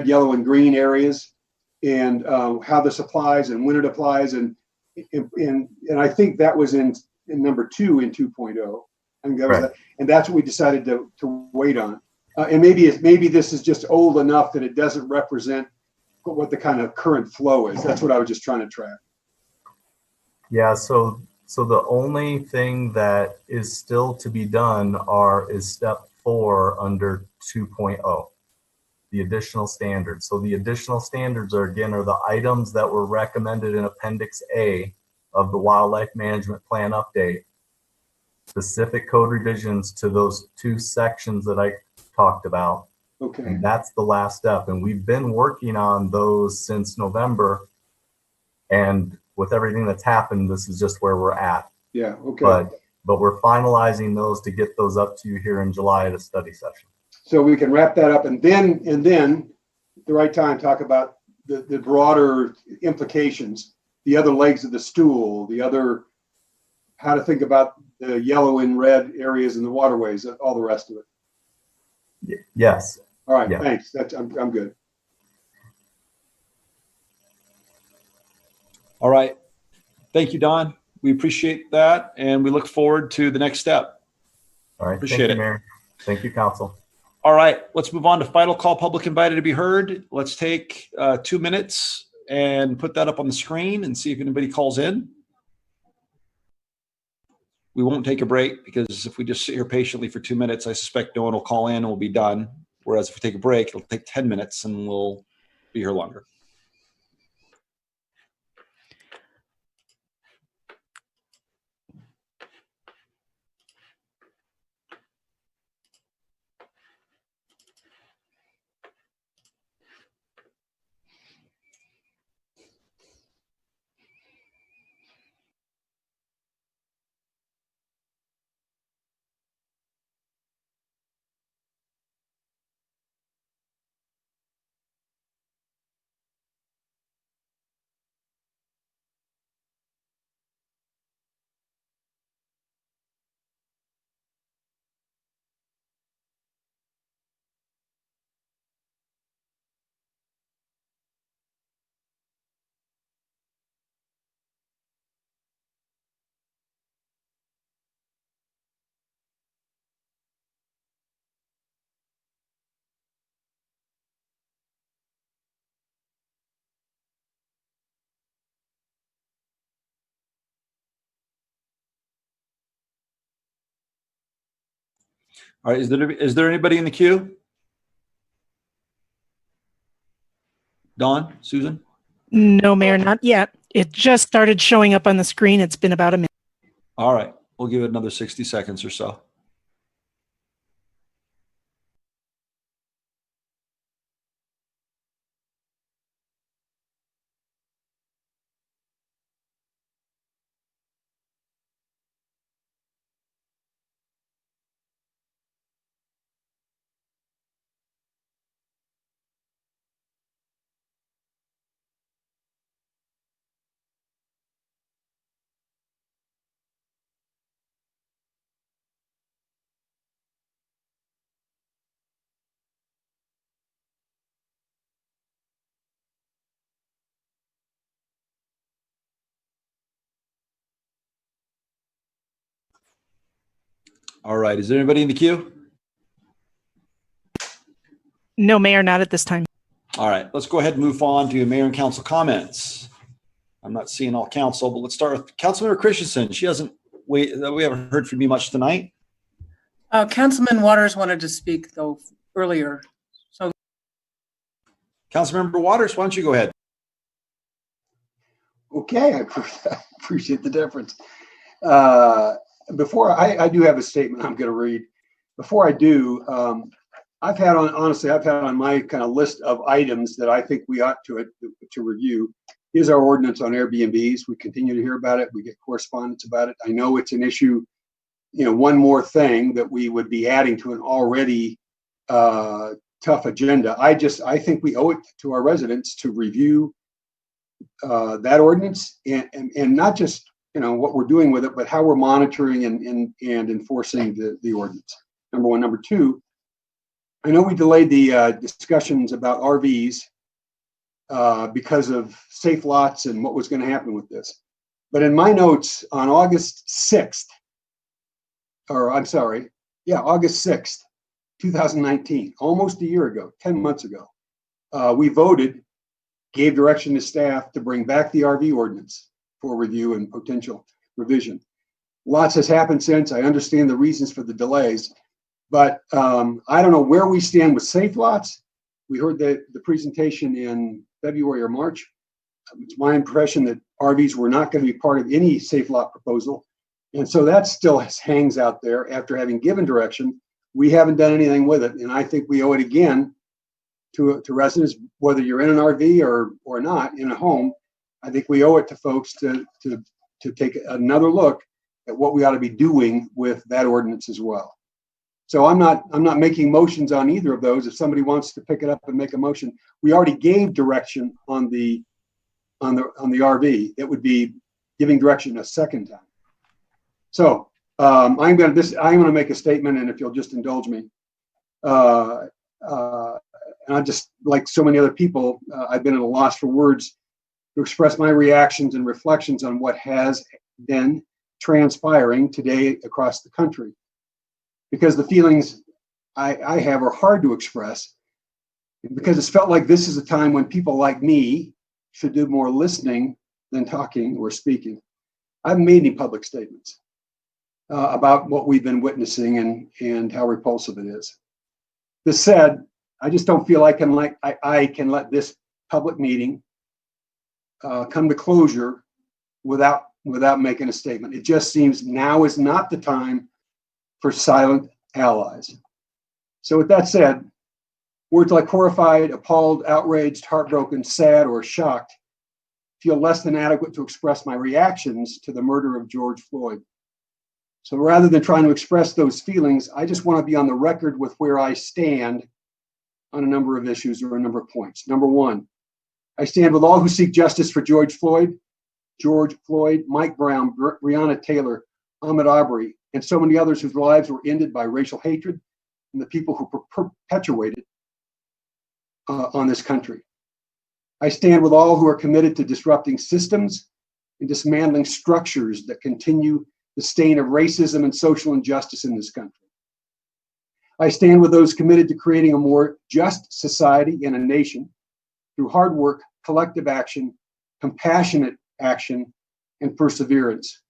yellow, and green areas, and how this applies and when it applies, and I think that was in number 2 in 2.0. I think that was that, and that's what we decided to wait on. And maybe this is just old enough that it doesn't represent what the kind of current flow is. That's what I was just trying to track. Yeah, so the only thing that is still to be done is step 4 under 2.0, the additional standards. So the additional standards are the items that were recommended in Appendix A of the Wildlife Management Plan update, specific code revisions to those 2 sections that I talked about. Okay. And that's the last step. And we've been working on those since November. And with everything that's happened, this is just where we're at. Yeah, okay. But we're finalizing those to get those up to you here in July at a study session. So we can wrap that up and then at the right time talk about the broader implications, the other legs of the stool, how to think about the yellow and red areas in the waterways, all the rest of it. Yes. All right, thanks. I'm good. All right. Thank you, Don. We appreciate that, and we look forward to the next step. All right. Appreciate it, Mayor. Thank you, Council. All right. Let's move on to final call, public invited to be heard. Let's take 2 minutes and put that up on the screen and see if anybody calls in. We won't take a break because if we just sit here patiently for 2 minutes, I suspect no one will call in and we'll be done. Whereas if we take a break, it'll take 10 minutes and we'll be here longer. All right, is there anybody in the queue? Dawn, Susan? No, Mayor, not yet. It just started showing up on the screen. It's been about a minute. All right, we'll give it another 60 seconds or so. All right, is there anybody in the queue? No, Mayor, not at this time. All right, let's go ahead and move on to mayor and council comments. I'm not seeing all council, but let's start with Councilmember Christensen. We haven't heard from you much tonight. Councilman Waters wanted to speak though earlier. So, Councilmember Waters, why don't you go ahead? Okay, I appreciate the difference. Before I do have a statement I'm going to read. Before I do, I've had on my kind of list of items that I think we ought to review is our ordinance on Airbnbs. We continue to hear about it. We get correspondence about it. I know it's an issue, one more thing that we would be adding to an already tough agenda. I think we owe it to our residents to review that ordinance and not just what we're doing with it, but how we're monitoring and enforcing the ordinance. Number one. Number two, I know we delayed the discussions about RVs because of safe lots and what was going to happen with this. But in my notes on August 6th, August 6th, 2019, almost a year ago, 10 months ago, we gave direction to staff to bring back the RV ordinance for review and potential revision. Lots has happened since. I understand the reasons for the delays, but I don't know where we stand with safe lots. We heard the presentation in February or March. It's my impression that RVs were not going to be part of any safe lot proposal. And so that still hangs out there after having given direction. We haven't done anything with it. And I think we owe it again to residents, whether you're in an RV or not in a home. I think we owe it to folks to take another look at what we ought to be doing with that ordinance as well. So I'm not making motions on either of those. If somebody wants to pick it up and make a motion, we already gave direction on the RV. It would be giving direction a second time. So I'm going to make a statement, and if you'll just indulge me, and I just, like so many other people, I've been at a loss for words to express my reactions and reflections on what has been transpiring today across the country. Because the feelings I have are hard to express, because it's felt like this is a time when people like me should do more listening than talking or speaking. I haven't made any public statements about what we've been witnessing and how repulsive it is. This said, I just don't feel I can let this public meeting come to closure without making a statement. It just seems now is not the time for silent allies. So with that said, words like horrified, appalled, outraged, heartbroken, sad, or shocked feel less than adequate to express my reactions to the murder of George Floyd. So rather than trying to express those feelings, I just want to be on the record with where I stand on a number of issues or a number of points. Number one, I stand with all who seek justice for George Floyd, Mike Brown, Breonna Taylor, Ahmaud Arbery, and so many others whose lives were ended by racial hatred and the people who perpetuated on this country. I stand with all who are committed to disrupting systems and dismantling structures that continue the stain of racism and social injustice in this country. I stand with those committed to creating a more just society and a nation through hard work, collective action, compassionate action, and perseverance.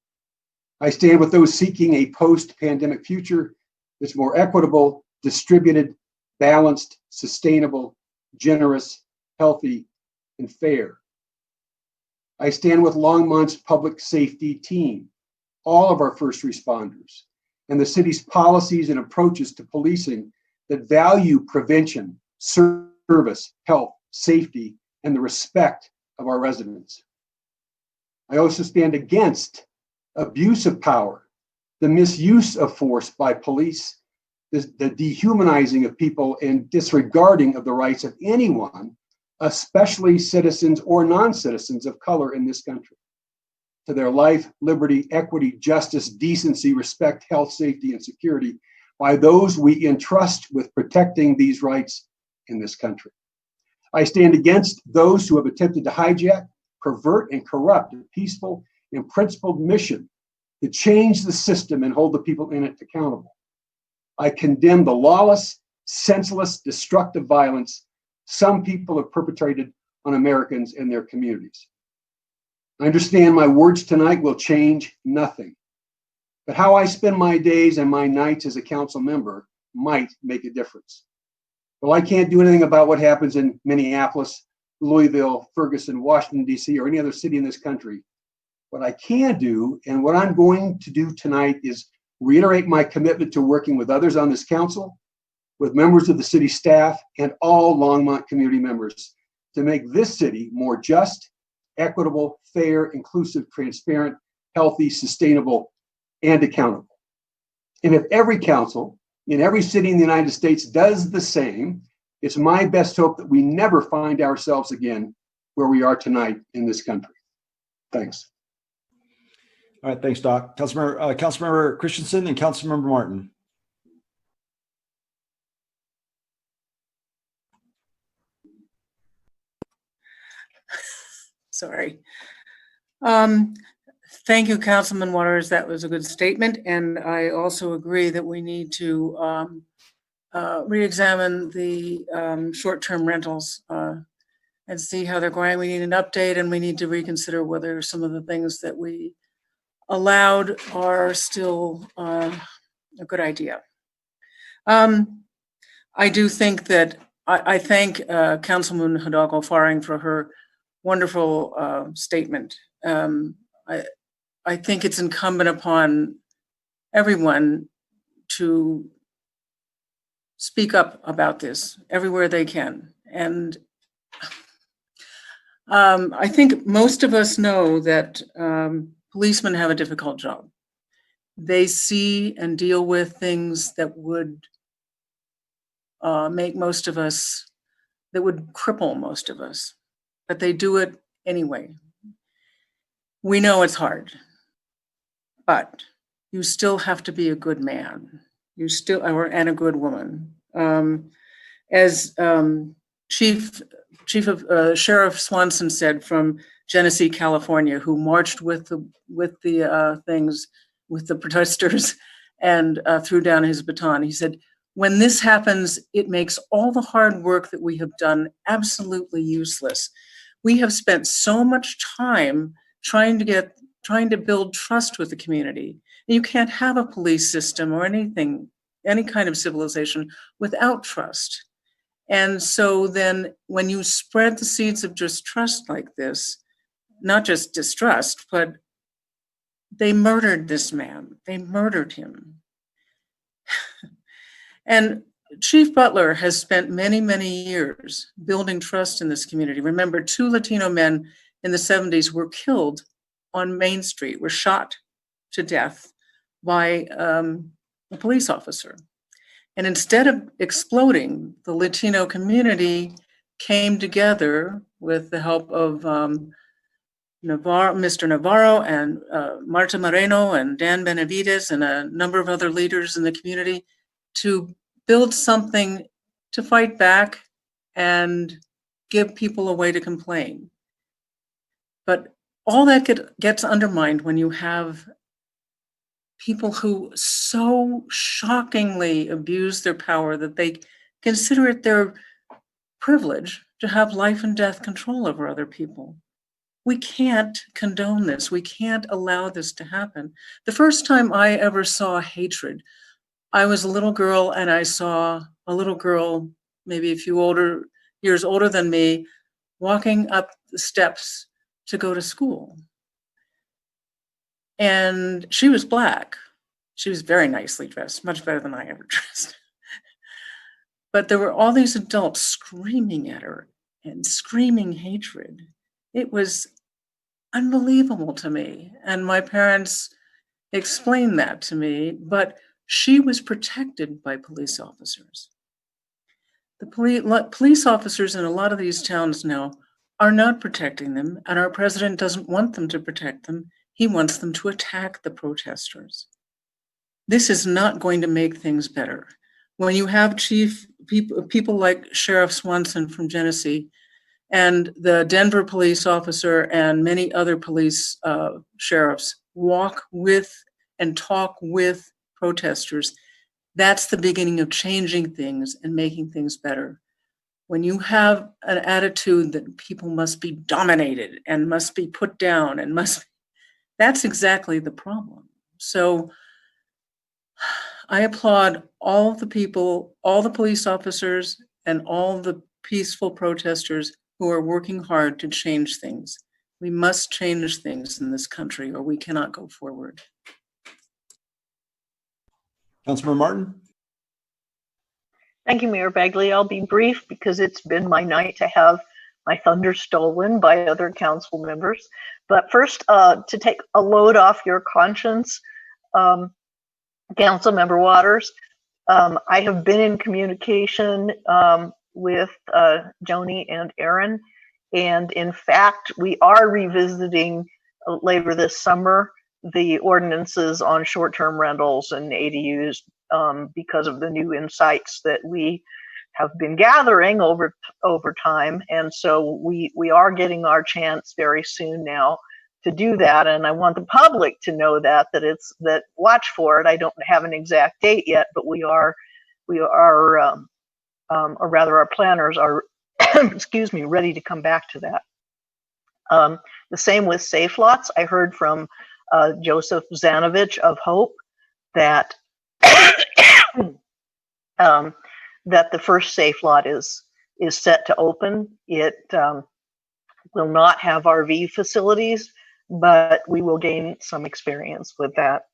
I stand with those seeking a post-pandemic future that's more equitable, distributed, balanced, sustainable, generous, healthy, and fair. I stand with Longmont's public safety team, all of our first responders, and the city's policies and approaches to policing that value prevention, service, health, safety, and the respect of our residents. I also stand against abuse of power, the misuse of force by police, the dehumanizing of people, and disregarding of the rights of anyone, especially citizens or non-citizens of color in this country, to their life, liberty, equity, justice, decency, respect, health, safety, and security by those we entrust with protecting these rights in this country. I stand against those who have attempted to hijack, pervert, and corrupt a peaceful and principled mission to change the system and hold the people in it accountable. I condemn the lawless, senseless, destructive violence some people have perpetrated on Americans and their communities. I understand my words tonight will change nothing, but how I spend my days and my nights as a council member might make a difference. Well, I can't do anything about what happens in Minneapolis, Louisville, Ferguson, Washington, D.C., or any other city in this country. What I can do, and what I'm going to do tonight, is reiterate my commitment to working with others on this council, with members of the city staff, and all Longmont community members to make this city more just, equitable, fair, inclusive, transparent, healthy, sustainable, and accountable. And if every council in every city in the United States does the same, it's my best hope that we never find ourselves again where we are tonight in this country. Thanks. All right, thanks, Doc. Councilmember Christensen and Councilmember Martin. Sorry. Thank you, Councilman Waters. That was a good statement. And I also agree that we need to re-examine the short-term rentals and see how they're going. We need an update, and we need to reconsider whether some of the things that we allowed are still a good idea. I do think that I thank Councilwoman Hidalgo Faring for her wonderful statement. I think it's incumbent upon everyone to speak up about this everywhere they can. And I think most of us know that policemen have a difficult job. They see and deal with things that would make most of us, that would cripple most of us, but they do it anyway. We know it's hard, but you still have to be a good man. You still, and a good woman. As Sheriff Swanson said from Genesee, California, who marched with the protesters and threw down his baton. He said, "When this happens, it makes all the hard work that we have done absolutely useless. We have spent so much time trying to build trust with the community. And you can't have a police system or anything, any kind of civilization without trust. And so then when you spread the seeds of distrust like this, not just distrust, but they murdered this man. They murdered him. And Chief Butler has spent many, many years building trust in this community. Remember, 2 Latino men in the 70s were killed on Main Street, were shot to death by a police officer. And instead of exploding, the Latino community came together with the help of Mr. Navarro and Marta Moreno and Dan Benavides and a number of other leaders in the community to build something to fight back and give people a way to complain. But all that gets undermined when you have people who so shockingly abuse their power that they consider it their privilege to have life and death control over other people. We can't condone this. We can't allow this to happen. The first time I ever saw hatred I was a little girl and I saw a little girl, maybe a few years older than me, walking up the steps to go to school. And she was Black. She was very nicely dressed, much better than I ever dressed. But there were all these adults screaming at her and screaming hatred. It was unbelievable to me. And my parents explained that to me, but she was protected by police officers. The police officers in a lot of these towns now are not protecting them, and our president doesn't want them to protect them. He wants them to attack the protesters. This is not going to make things better. When you have people like Sheriff Swanson from Genesee and the Denver police officer and many other police sheriffs walk with and talk with protesters, that's the beginning of changing things and making things better. When you have an attitude that people must be dominated and must be put down and that's exactly the problem. So I applaud all the people, all the police officers, and all the peaceful protesters who are working hard to change things. We must change things in this country or we cannot go forward. Councilmember Martin? Thank you, Mayor Bagley. I'll be brief because it's been my night to have my thunder stolen by other council members. But first, to take a load off your conscience, Councilmember Waters, I have been in communication with Joni and Aaron, and in fact, we are revisiting later this summer the ordinances on short-term rentals and ADUs because of the new insights that we have been gathering over time. And so we are getting our chance very soon now to do that. And I want the public to know that watch for it. I don't have an exact date yet, but we are, or rather our planners are, excuse me, ready to come back to that. The same with safe lots. I heard from Joseph Zanovich of Hope that that the first safe lot is set to open. It will not have RV facilities, but we will gain some experience with that.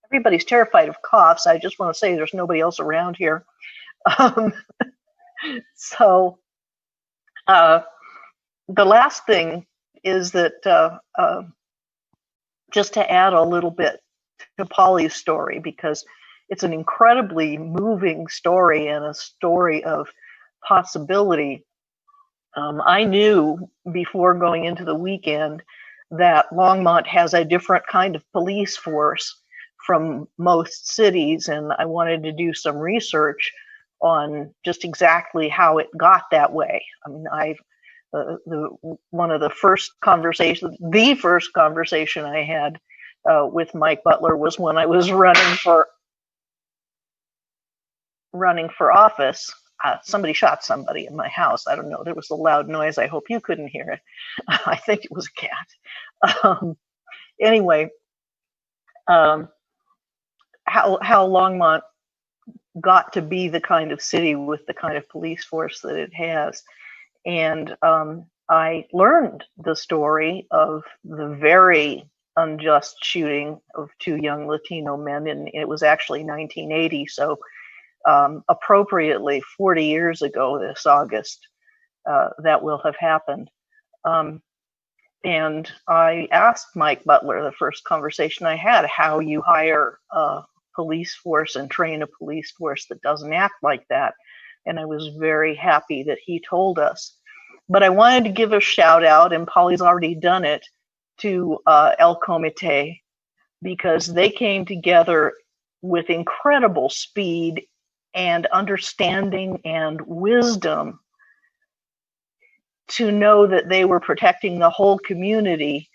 Everybody's terrified of coughs. I just want to say there's nobody else around here. So the last thing is that just to add a little bit to Polly's story, because it's an incredibly moving story and a story of possibility. I knew before going into the weekend that Longmont has a different kind of police force from most cities, and I wanted to do some research on just exactly how it got that way. I mean, the first conversation I had with Mike Butler was when I was running for office. Somebody shot somebody in my house. I don't know. There was a loud noise. I hope you couldn't hear it. I think it was a cat. Anyway, how Longmont got to be the kind of city with the kind of police force that it has. And I learned the story of the very unjust shooting of two young Latino men, and it was actually 1980. So appropriately 40 years ago this August, that will have happened. And I asked Mike Butler, the first conversation I had, how you hire a police force and train a police force that doesn't act like that. And I was very happy that he told us. But I wanted to give a shout out, and Polly's already done it, to El Comité, because they came together with incredible speed and understanding and wisdom to know that they were protecting the whole community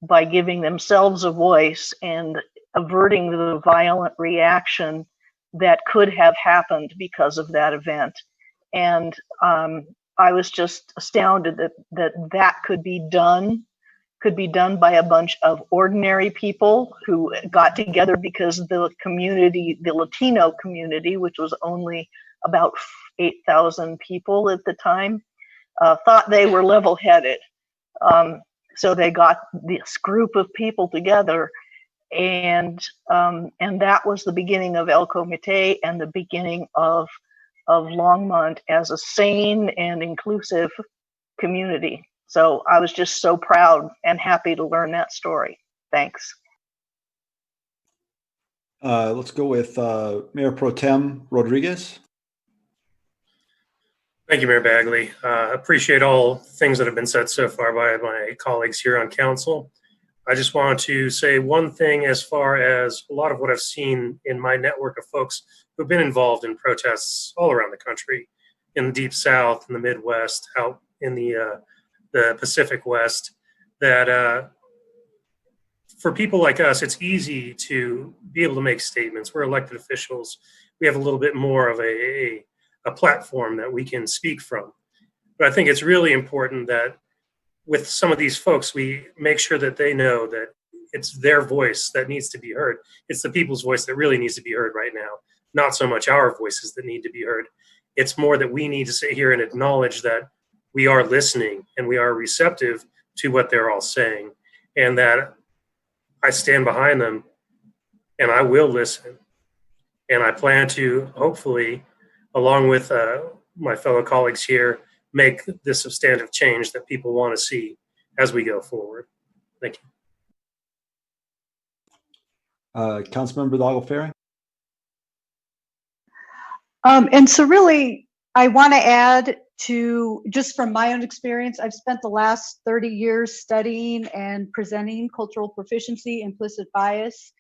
by giving themselves a voice and averting the violent reaction that could have happened because of that event. And I was just astounded that could be done could be done by a bunch of ordinary people who got together because the community, the Latino community, which was only about 8,000 people at the time, thought they were level-headed. So they got this group of people together, and that was the beginning of El Comité and the beginning of Longmont as a sane and inclusive community. So I was just so proud and happy to learn that story. Thanks. Let's go with Mayor Pro Tem Rodriguez. Thank you, Mayor Bagley. Appreciate all things that have been said so far by my colleagues here on council. I just want to say one thing as far as a lot of what I've seen in my network of folks who've been involved in protests all around the country, in the Deep South, in the Midwest, out in the Pacific West, that for people like us, it's easy to be able to make statements. We're elected officials. We have a little bit more of a platform that we can speak from. But I think it's really important that with some of these folks, we make sure that they know that it's their voice that needs to be heard. It's the people's voice that really needs to be heard right now, not so much our voices that need to be heard. It's more that we need to sit here and acknowledge that we are listening and we are receptive to what they're all saying, and that I stand behind them and I will listen. And I plan to hopefully, along with my fellow colleagues here, make the substantive change that people want to see as we go forward. Thank you. Councilmember Lago-Ferri. And so really, I want to add to, just from my own experience, I've spent the last 30 years studying and presenting cultural proficiency, implicit bias,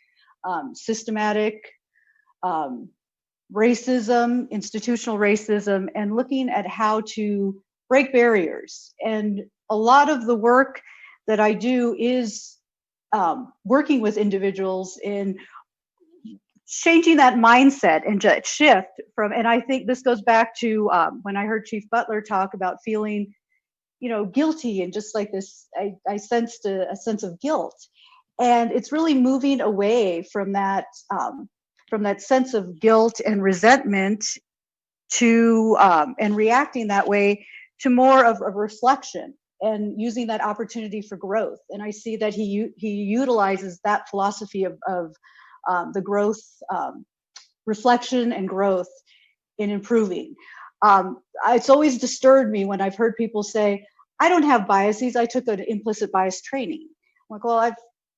systematic racism, institutional racism, and looking at how to break barriers. And a lot of the work that I do is working with individuals in changing that mindset and just shift from, and I think this goes back to when I heard Chief Butler talk about feeling, guilty, and just like this, I sensed a sense of guilt. And it's really moving away from that sense of guilt and resentment to, and reacting that way to more of a reflection and using that opportunity for growth. And I see that he utilizes that philosophy of the growth, reflection and growth in improving. It's always disturbed me when I've heard people say, I don't have biases, I took an implicit bias training. I'm like, well, I've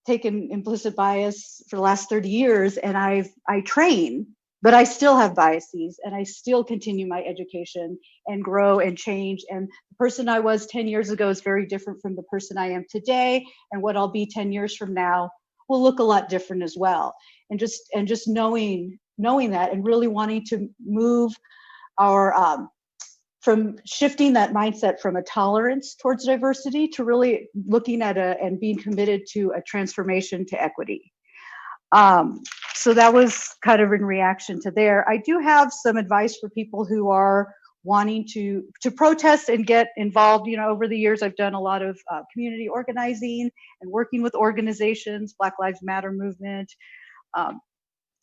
taken implicit bias for the last 30 years and I train, but I still have biases and I still continue my education and grow and change. And the person I was 10 years ago is very different from the person I am today. And what I'll be 10 years from now will look a lot different as well. And just knowing that and really wanting to move our, from shifting that mindset from a tolerance towards diversity to really looking at and being committed to a transformation to equity. So that was kind of in reaction to there. I do have some advice for people who are wanting to protest and get involved. Over the years, I've done a lot of community organizing and working with organizations, Black Lives Matter movement.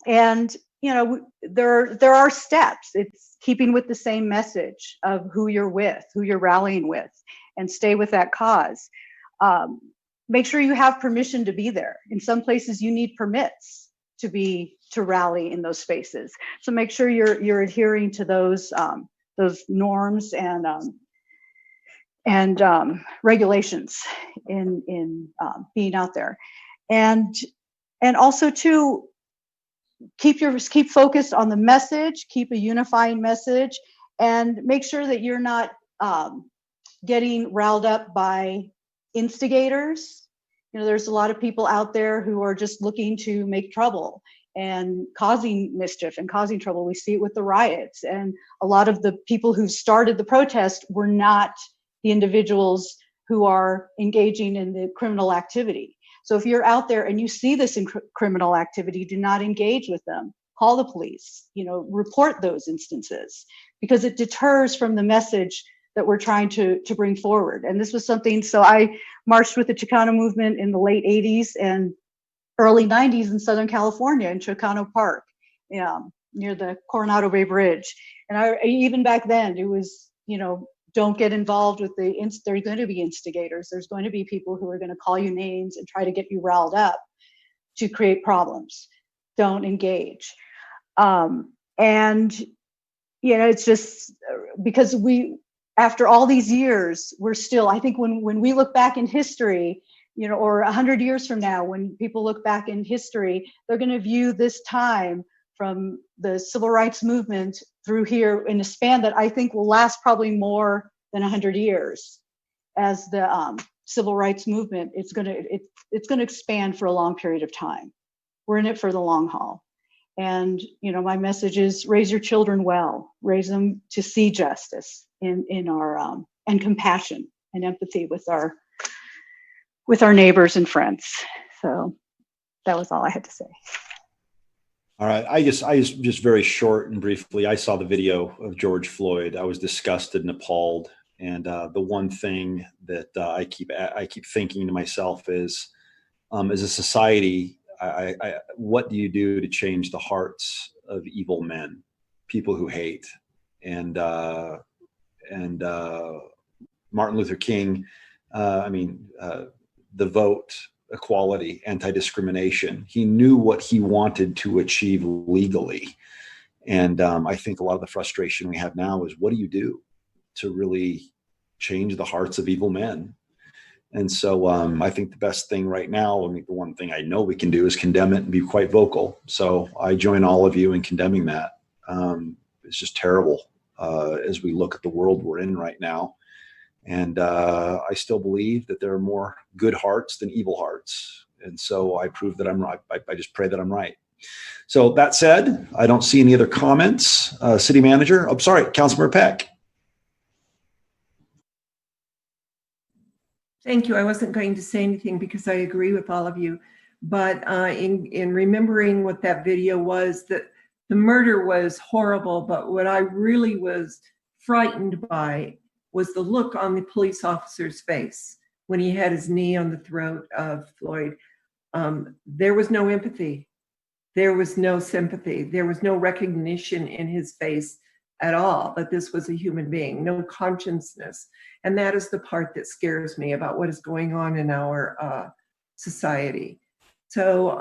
And there are steps. It's keeping with the same message of who you're with, who you're rallying with, and stay with that cause. Make sure you have permission to be there. In some places, you need permits to rally in those spaces. So make sure you're adhering to those norms and regulations in being out there, and also too, keep focused on the message, keep a unifying message, and make sure that you're not getting riled up by instigators. There's a lot of people out there who are just looking to make trouble and causing mischief and causing trouble. We see it with the riots, and a lot of the people who started the protest were not the individuals who are engaging in the criminal activity. So if you're out there and you see this criminal activity, do not engage with them. Call the police, report those instances, because it deters from the message that we're trying to bring forward. And this was something, so I marched with the Chicano movement in the late 80s and early 90s in Southern California in Chicano Park, near the Coronado Bay Bridge. And even back then, it was, don't get involved with there's going to be instigators. There's going to be people who are going to call you names and try to get you riled up to create problems. Don't engage. It's just because after all these years, we're still, I think when we look back in history, or 100 years from now, when people look back in history, they're going to view this time from the civil rights movement through here in a span that I think will last probably more than 100 years. As the civil rights movement, it's going to expand for a long period of time. We're in it for the long haul. And, my message is raise your children well, raise them to see justice in our, and compassion and empathy with our neighbors and friends. So that was all I had to say. All right. I just very short and briefly, I saw the video of George Floyd. I was disgusted and appalled. And the one thing that I keep thinking to myself is, as a society, what do you do to change the hearts of evil men, people who hate? And Martin Luther King, the vote, equality, anti-discrimination. He knew what he wanted to achieve legally. And I think a lot of the frustration we have now is, what do you do to really change the hearts of evil men? And so I think the best thing right now, the one thing I know we can do is condemn it and be quite vocal. So I join all of you in condemning that. It's just terrible as we look at the world we're in right now. And I still believe that there are more good hearts than evil hearts. And so I prove that I'm right. I just pray that I'm right. So that said, I don't see any other comments. City Manager, I'm sorry, Councilmember Peck. Thank you. I wasn't going to say anything because I agree with all of you. But in remembering what that video was, that the murder was horrible, but what I really was frightened by was the look on the police officer's face when he had his knee on the throat of Floyd. There was no empathy. There was no sympathy. There was no recognition in his face at all that this was a human being, no consciousness. And that is the part that scares me about what is going on in our society. So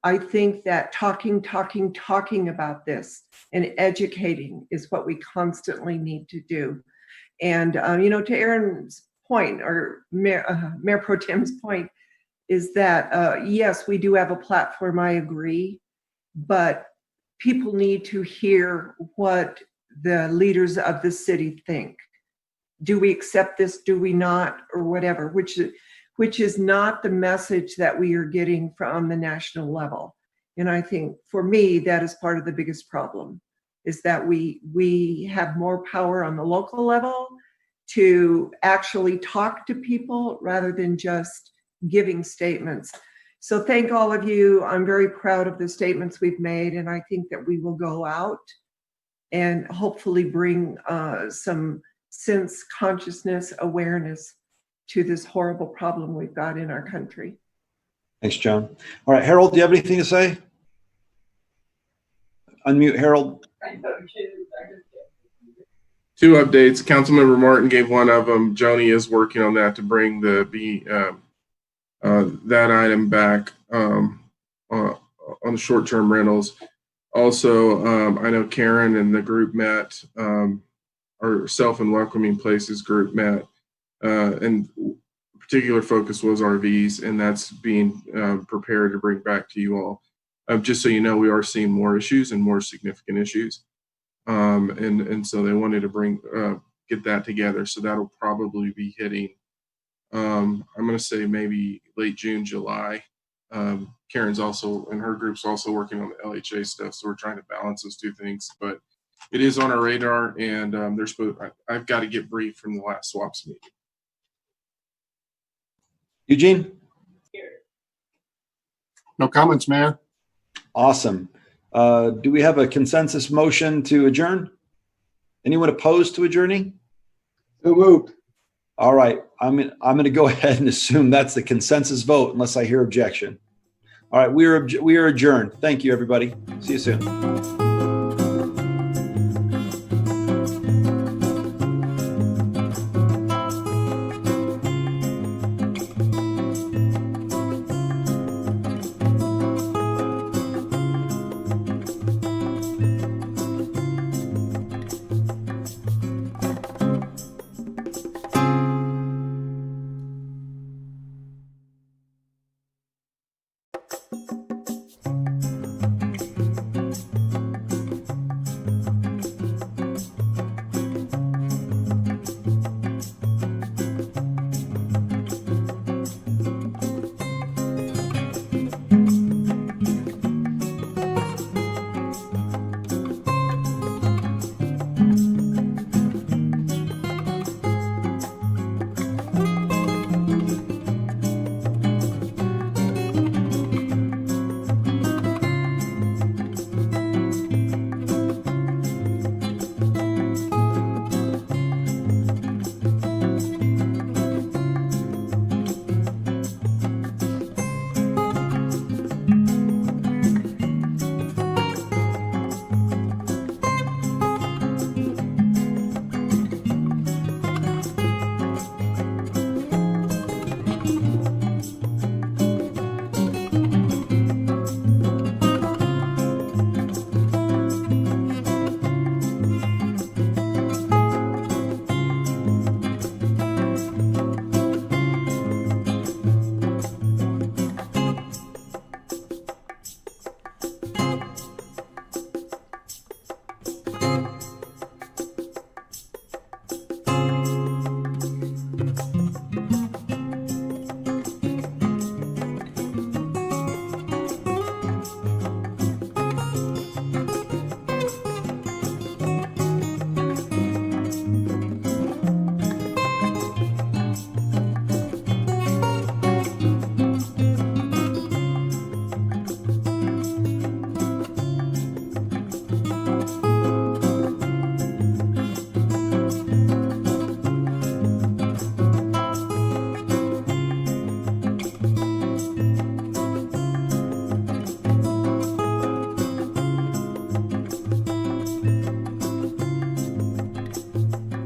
I think that talking about this and educating is what we constantly need to do. And, to Aaron's point, or Mayor Pro Tem's point, is that, yes, we do have a platform, I agree, but people need to hear what the leaders of the city think. Do we accept this? Do we not? Or whatever, which is not the message that we are getting from the national level. And I think for me, that is part of the biggest problem, is that we have more power on the local level to actually talk to people rather than just giving statements. So thank all of you. I'm very proud of the statements we've made, and I think that we will go out and hopefully bring some sense, consciousness, awareness to this horrible problem we've got in our country. Thanks, Joan. All right, Harold, do you have anything to say? Unmute Harold. Two updates. Councilmember Martin gave one of them. Joni is working on that to bring that item back on the short-term rentals. Also, I know Karen and the group met, our Self and Welcoming Places group met, and particular focus was RVs, and that's being prepared to bring back to you all. Just so you know, we are seeing more issues and more significant issues. And so they wanted to get that together. So that'll probably be hitting, I'm going to say maybe late June, July. Karen's also, and her group's also working on the LHA stuff. So we're trying to balance those two things, but it is on our radar, and I've got to get briefed from the last SWAPS meeting. Eugene? No comments, Mayor. Awesome. Do we have a consensus motion to adjourn? Anyone opposed to adjourning? So moved. All right, I'm going to go ahead and assume that's the consensus vote unless I hear objection. All right, we are adjourned. Thank you, everybody. See you soon.